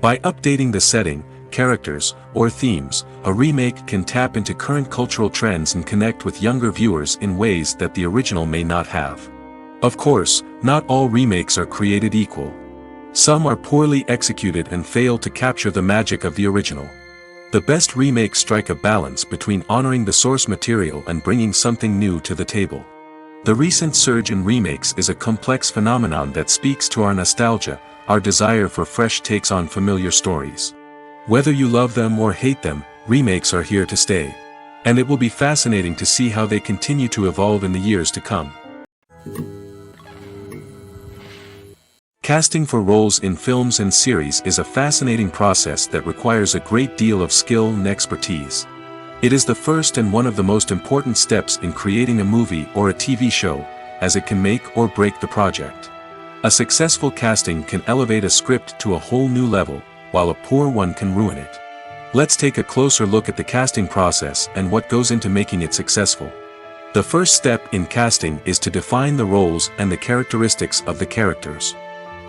By updating the setting, characters, or themes, a remake can tap into current cultural trends and connect with younger viewers in ways that the original may not have. Of course, not all remakes are created equal. Some are poorly executed and fail to capture the magic of the original. The best remakes strike a balance between honoring the source material and bringing something new to the table. The recent surge in remakes is a complex phenomenon that speaks to our nostalgia, our desire for fresh takes on familiar stories. Whether you love them or hate them, remakes are here to stay. And it will be fascinating to see how they continue to evolve in the years to come. Casting for roles in films and series is a fascinating process that requires a great deal of skill and expertise. It is the first and one of the most important steps in creating a movie or a TV show, as it can make or break the project. A successful casting can elevate a script to a whole new level, while a poor one can ruin it. Let's take a closer look at the casting process and what goes into making it successful. The first step in casting is to define the roles and the characteristics of the characters.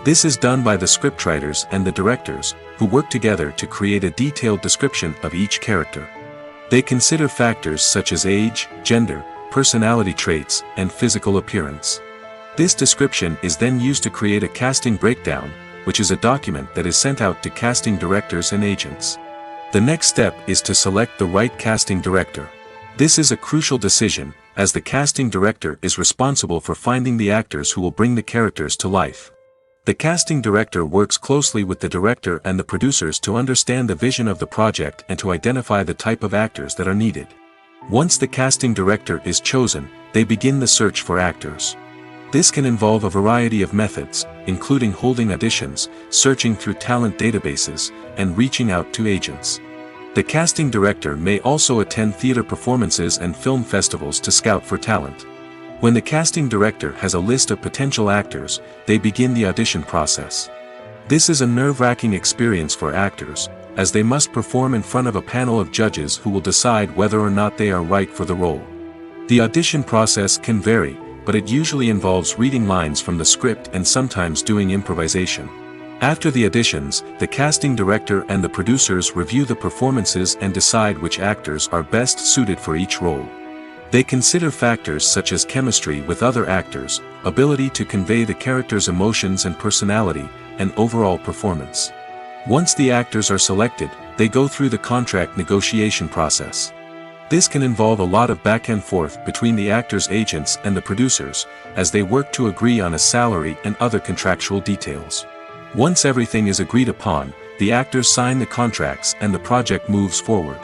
This is done by the scriptwriters and the directors, who work together to create a detailed description of each character. They consider factors such as age, gender, personality traits, and physical appearance. This description is then used to create a casting breakdown, which is a document that is sent out to casting directors and agents. The next step is to select the right casting director. This is a crucial decision, as the casting director is responsible for finding the actors who will bring the characters to life. The casting director works closely with the director and the producers to understand the vision of the project and to identify the type of actors that are needed. Once the casting director is chosen, they begin the search for actors. This can involve a variety of methods, including holding auditions, searching through talent databases, and reaching out to agents. The casting director may also attend theater performances and film festivals to scout for talent. When the casting director has a list of potential actors, they begin the audition process. This is a nerve-wracking experience for actors, as they must perform in front of a panel of judges who will decide whether or not they are right for the role. The audition process can vary, but it usually involves reading lines from the script and sometimes doing improvisation. After the auditions, the casting director and the producers review the performances and decide which actors are best suited for each role. They consider factors such as chemistry with other actors, ability to convey the character's emotions and personality, and overall performance. Once the actors are selected, they go through the contract negotiation process. This can involve a lot of back and forth between the actors' agents and the producers, as they work to agree on a salary and other contractual details. Once everything is agreed upon, the actors sign the contracts and the project moves forward.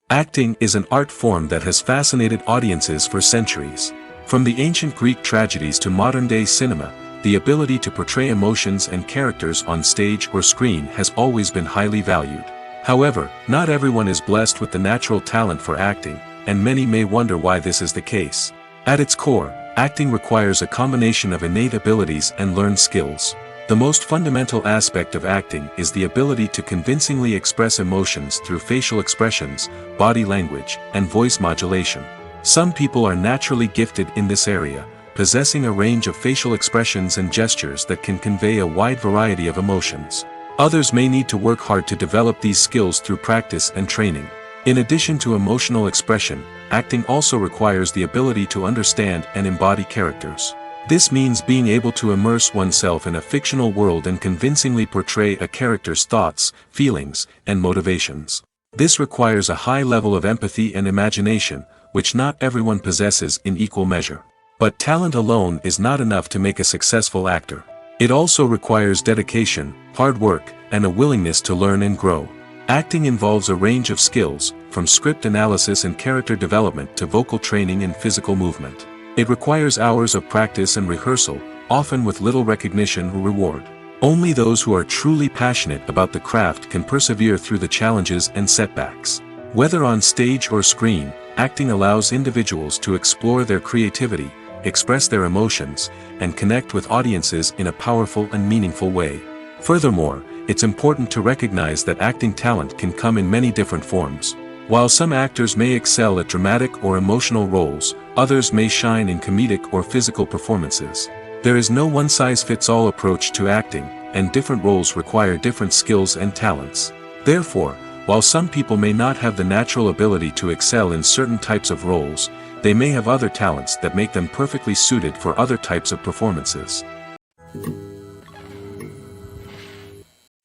Acting is an art form that has fascinated audiences for centuries. From the ancient Greek tragedies to modern-day cinema, the ability to portray emotions and characters on stage or screen has always been highly valued. However, not everyone is blessed with the natural talent for acting, and many may wonder why this is the case. At its core, acting requires a combination of innate abilities and learned skills. The most fundamental aspect of acting is the ability to convincingly express emotions through facial expressions, body language, and voice modulation. Some people are naturally gifted in this area, possessing a range of facial expressions and gestures that can convey a wide variety of emotions. Others may need to work hard to develop these skills through practice and training. In addition to emotional expression, acting also requires the ability to understand and embody characters. This means being able to immerse oneself in a fictional world and convincingly portray a character's thoughts, feelings, and motivations. This requires a high level of empathy and imagination, which not everyone possesses in equal measure. But talent alone is not enough to make a successful actor. It also requires dedication, hard work, and a willingness to learn and grow. Acting involves a range of skills, from script analysis and character development to vocal training and physical movement. It requires hours of practice and rehearsal, often with little recognition or reward. Only those who are truly passionate about the craft can persevere through the challenges and setbacks. Whether on stage or screen, acting allows individuals to explore their creativity, express their emotions, and connect with audiences in a powerful and meaningful way. Furthermore, it's important to recognize that acting talent can come in many different forms. While some actors may excel at dramatic or emotional roles, others may shine in comedic or physical performances. There is no one-size-fits-all approach to acting, and different roles require different skills and talents. Therefore, while some people may not have the natural ability to excel in certain types of roles, they may have other talents that make them perfectly suited for other types of performances.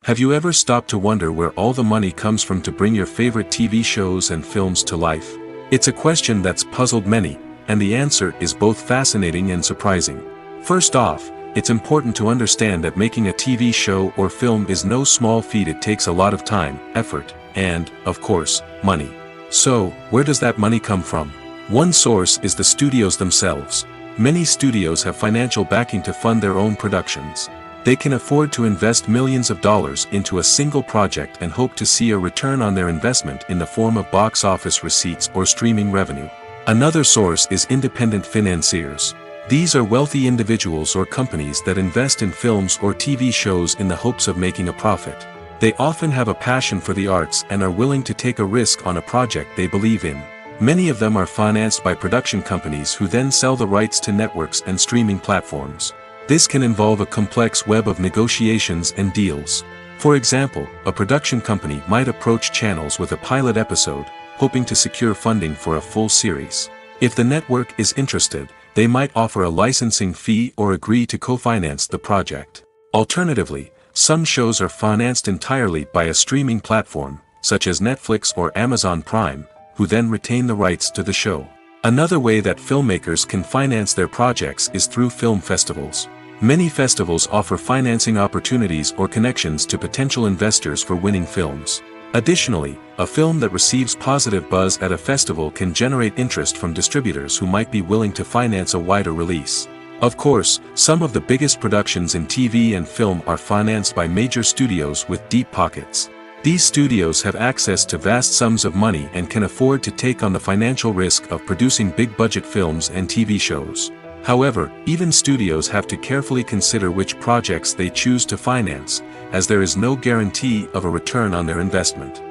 Have you ever stopped to wonder where all the money comes from to bring your favorite TV shows and films to life? It's a question that's puzzled many, and the answer is both fascinating and surprising. First off, it's important to understand that making a TV show or film is no small feat. It takes a lot of time, effort, and, of course, money. So, where does that money come from? One source is the studios themselves. Many studios have financial backing to fund their own productions. They can afford to invest millions of dollars into a single project and hope to see a return on their investment in the form of box office receipts or streaming revenue. Another source is independent financiers. These are wealthy individuals or companies that invest in films or TV shows in the hopes of making a profit. They often have a passion for the arts and are willing to take a risk on a project they believe in. Many of them are financed by production companies who then sell the rights to networks and streaming platforms. This can involve a complex web of negotiations and deals. For example, a production company might approach channels with a pilot episode, hoping to secure funding for a full series. If the network is interested, they might offer a licensing fee or agree to co-finance the project. Alternatively, some shows are financed entirely by a streaming platform, such as Netflix or Amazon Prime, who then retain the rights to the show. Another way that filmmakers can finance their projects is through film festivals. Many festivals offer financing opportunities or connections to potential investors for winning films. Additionally, a film that receives positive buzz at a festival can generate interest from distributors who might be willing to finance a wider release. Of course, some of the biggest productions in TV and film are financed by major studios with deep pockets. These studios have access to vast sums of money and can afford to take on the financial risk of producing big-budget films and TV shows. However, even studios have to carefully consider which projects they choose to finance, as there is no guarantee of a return on their investment.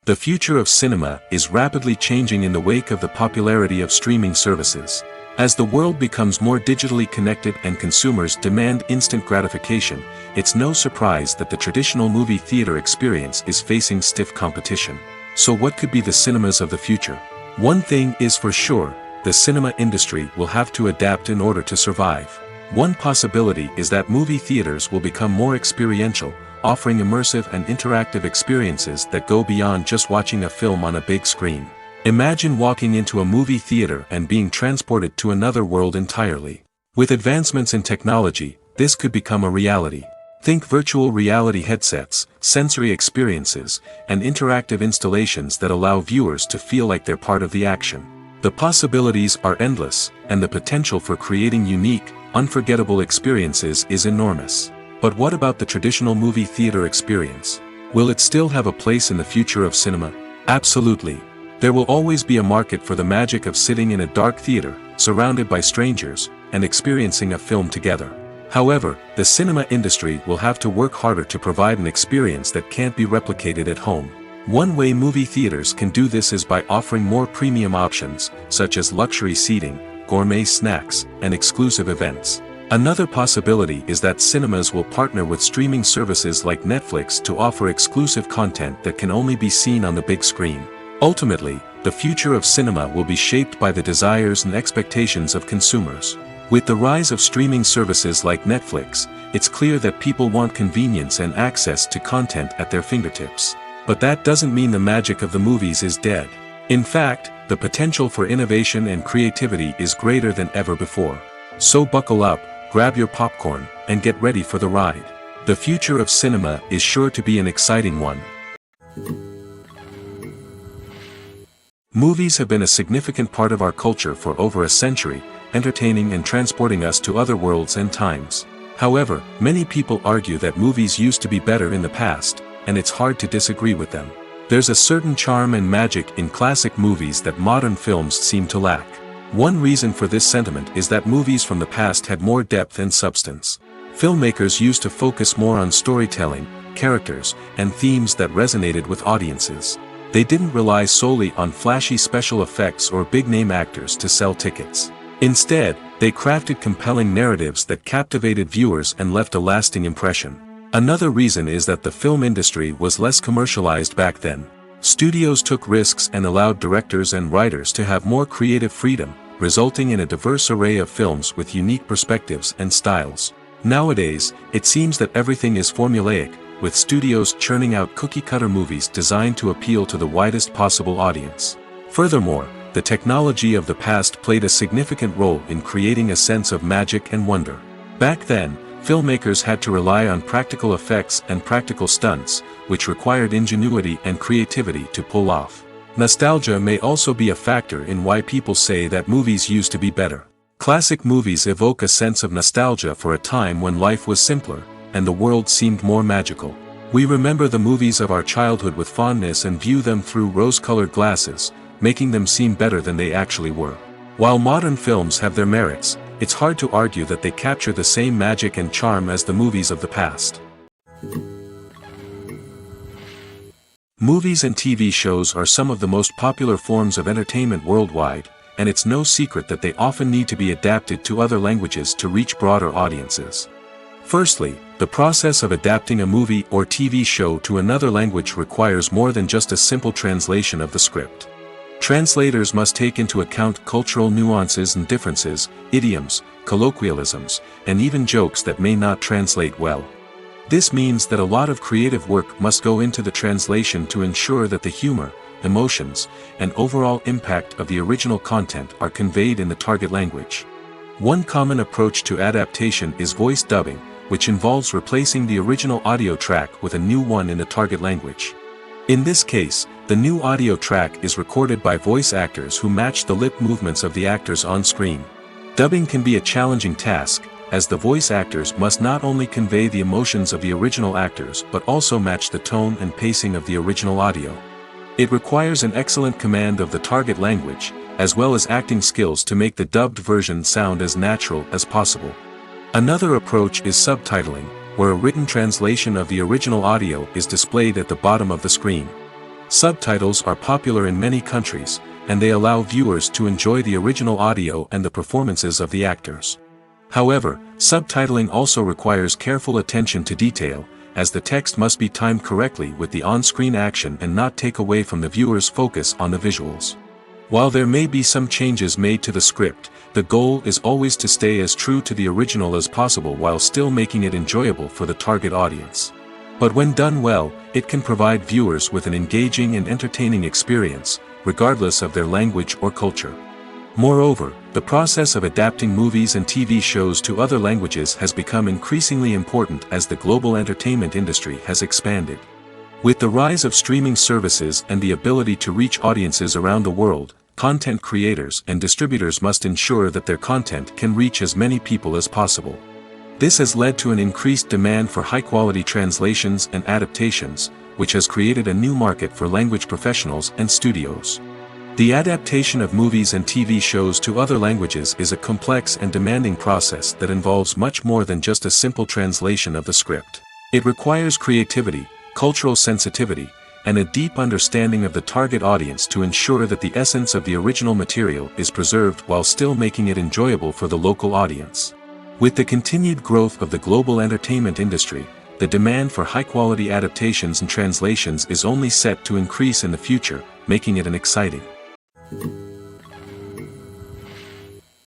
The future of cinema is rapidly changing in the wake of the popularity of streaming services. As the world becomes more digitally connected and consumers demand instant gratification, it's no surprise that the traditional movie theater experience is facing stiff competition. So what could be the cinemas of the future? One thing is for sure, the cinema industry will have to adapt in order to survive. One possibility is that movie theaters will become more experiential, offering immersive and interactive experiences that go beyond just watching a film on a big screen. Imagine walking into a movie theater and being transported to another world entirely. With advancements in technology, this could become a reality. Think virtual reality headsets, sensory experiences, and interactive installations that allow viewers to feel like they're part of the action. The possibilities are endless, and the potential for creating unique, unforgettable experiences is enormous. But what about the traditional movie theater experience? Will it still have a place in the future of cinema? Absolutely. There will always be a market for the magic of sitting in a dark theater, surrounded by strangers, and experiencing a film together. However, the cinema industry will have to work harder to provide an experience that can't be replicated at home. One way movie theaters can do this is by offering more premium options, such as luxury seating, gourmet snacks, and exclusive events. Another possibility is that cinemas will partner with streaming services like Netflix to offer exclusive content that can only be seen on the big screen. Ultimately, the future of cinema will be shaped by the desires and expectations of consumers. With the rise of streaming services like Netflix, it's clear that people want convenience and access to content at their fingertips. But that doesn't mean the magic of the movies is dead. In fact, the potential for innovation and creativity is greater than ever before. So buckle up, grab your popcorn, and get ready for the ride. The future of cinema is sure to be an exciting one. Movies have been a significant part of our culture for over a century, entertaining and transporting us to other worlds and times. However, many people argue that movies used to be better in the past, and it's hard to disagree with them. There's a certain charm and magic in classic movies that modern films seem to lack. One reason for this sentiment is that movies from the past had more depth and substance. Filmmakers used to focus more on storytelling, characters, and themes that resonated with audiences. They didn't rely solely on flashy special effects or big-name actors to sell tickets. Instead, they crafted compelling narratives that captivated viewers and left a lasting impression. Another reason is that the film industry was less commercialized back then. Studios took risks and allowed directors and writers to have more creative freedom, resulting in a diverse array of films with unique perspectives and styles. Nowadays, it seems that everything is formulaic, with studios churning out cookie-cutter movies designed to appeal to the widest possible audience. Furthermore, the technology of the past played a significant role in creating a sense of magic and wonder. Back then, filmmakers had to rely on practical effects and practical stunts, which required ingenuity and creativity to pull off. Nostalgia may also be a factor in why people say that movies used to be better. Classic movies evoke a sense of nostalgia for a time when life was simpler, and the world seemed more magical. We remember the movies of our childhood with fondness and view them through rose-colored glasses, making them seem better than they actually were. While modern films have their merits, it's hard to argue that they capture the same magic and charm as the movies of the past. Movies and TV shows are some of the most popular forms of entertainment worldwide, and it's no secret that they often need to be adapted to other languages to reach broader audiences. Firstly, the process of adapting a movie or TV show to another language requires more than just a simple translation of the script. Translators must take into account cultural nuances and differences, idioms, colloquialisms, and even jokes that may not translate well. This means that a lot of creative work must go into the translation to ensure that the humor, emotions, and overall impact of the original content are conveyed in the target language. One common approach to adaptation is voice dubbing, which involves replacing the original audio track with a new one in the target language. In this case, the new audio track is recorded by voice actors who match the lip movements of the actors on screen. Dubbing can be a challenging task, as the voice actors must not only convey the emotions of the original actors but also match the tone and pacing of the original audio. It requires an excellent command of the target language, as well as acting skills to make the dubbed version sound as natural as possible. Another approach is subtitling, where a written translation of the original audio is displayed at the bottom of the screen. Subtitles are popular in many countries, and they allow viewers to enjoy the original audio and the performances of the actors. However, subtitling also requires careful attention to detail, as the text must be timed correctly with the on-screen action and not take away from the viewer's focus on the visuals. While there may be some changes made to the script, the goal is always to stay as true to the original as possible while still making it enjoyable for the target audience. But when done well, it can provide viewers with an engaging and entertaining experience, regardless of their language or culture. Moreover, the process of adapting movies and TV shows to other languages has become increasingly important as the global entertainment industry has expanded. With the rise of streaming services and the ability to reach audiences around the world, content creators and distributors must ensure that their content can reach as many people as possible. This has led to an increased demand for high-quality translations and adaptations, which has created a new market for language professionals and studios. The adaptation of movies and TV shows to other languages is a complex and demanding process that involves much more than just a simple translation of the script. It requires creativity, cultural sensitivity, and a deep understanding of the target audience to ensure that the essence of the original material is preserved while still making it enjoyable for the local audience. With the continued growth of the global entertainment industry, the demand for high-quality adaptations and translations is only set to increase in the future, making it an exciting.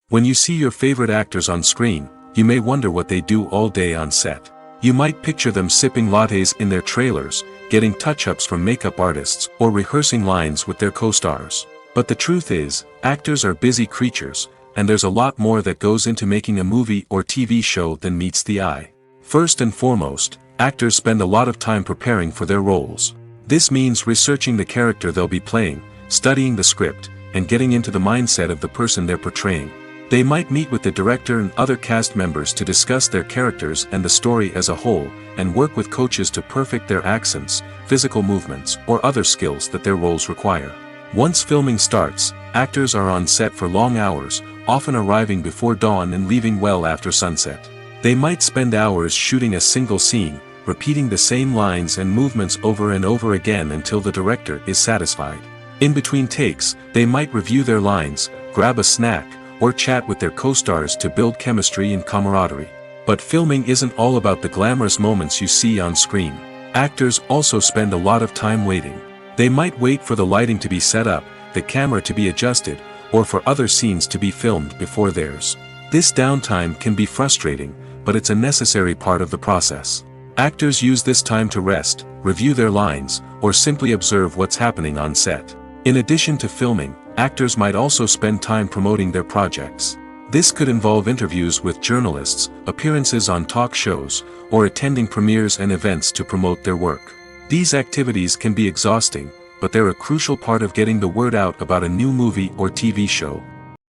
When you see your favorite actors on screen, you may wonder what they do all day on set. You might picture them sipping lattes in their trailers, getting touch-ups from makeup artists, or rehearsing lines with their co-stars. But the truth is, actors are busy creatures, and there's a lot more that goes into making a movie or TV show than meets the eye. First and foremost, actors spend a lot of time preparing for their roles. This means researching the character they'll be playing, studying the script, and getting into the mindset of the person they're portraying. They might meet with the director and other cast members to discuss their characters and the story as a whole, and work with coaches to perfect their accents, physical movements, or other skills that their roles require. Once filming starts, actors are on set for long hours, often arriving before dawn and leaving well after sunset. They might spend hours shooting a single scene, repeating the same lines and movements over and over again until the director is satisfied. In between takes, they might review their lines, grab a snack, or chat with their co-stars to build chemistry and camaraderie. But filming isn't all about the glamorous moments you see on screen. Actors also spend a lot of time waiting. They might wait for the lighting to be set up, the camera to be adjusted, or for other scenes to be filmed before theirs. This downtime can be frustrating, but it's a necessary part of the process. Actors use this time to rest, review their lines, or simply observe what's happening on set. In addition to filming, actors might also spend time promoting their projects. This could involve interviews with journalists, appearances on talk shows, or attending premieres and events to promote their work. These activities can be exhausting, but they're a crucial part of getting the word out about a new movie or TV show.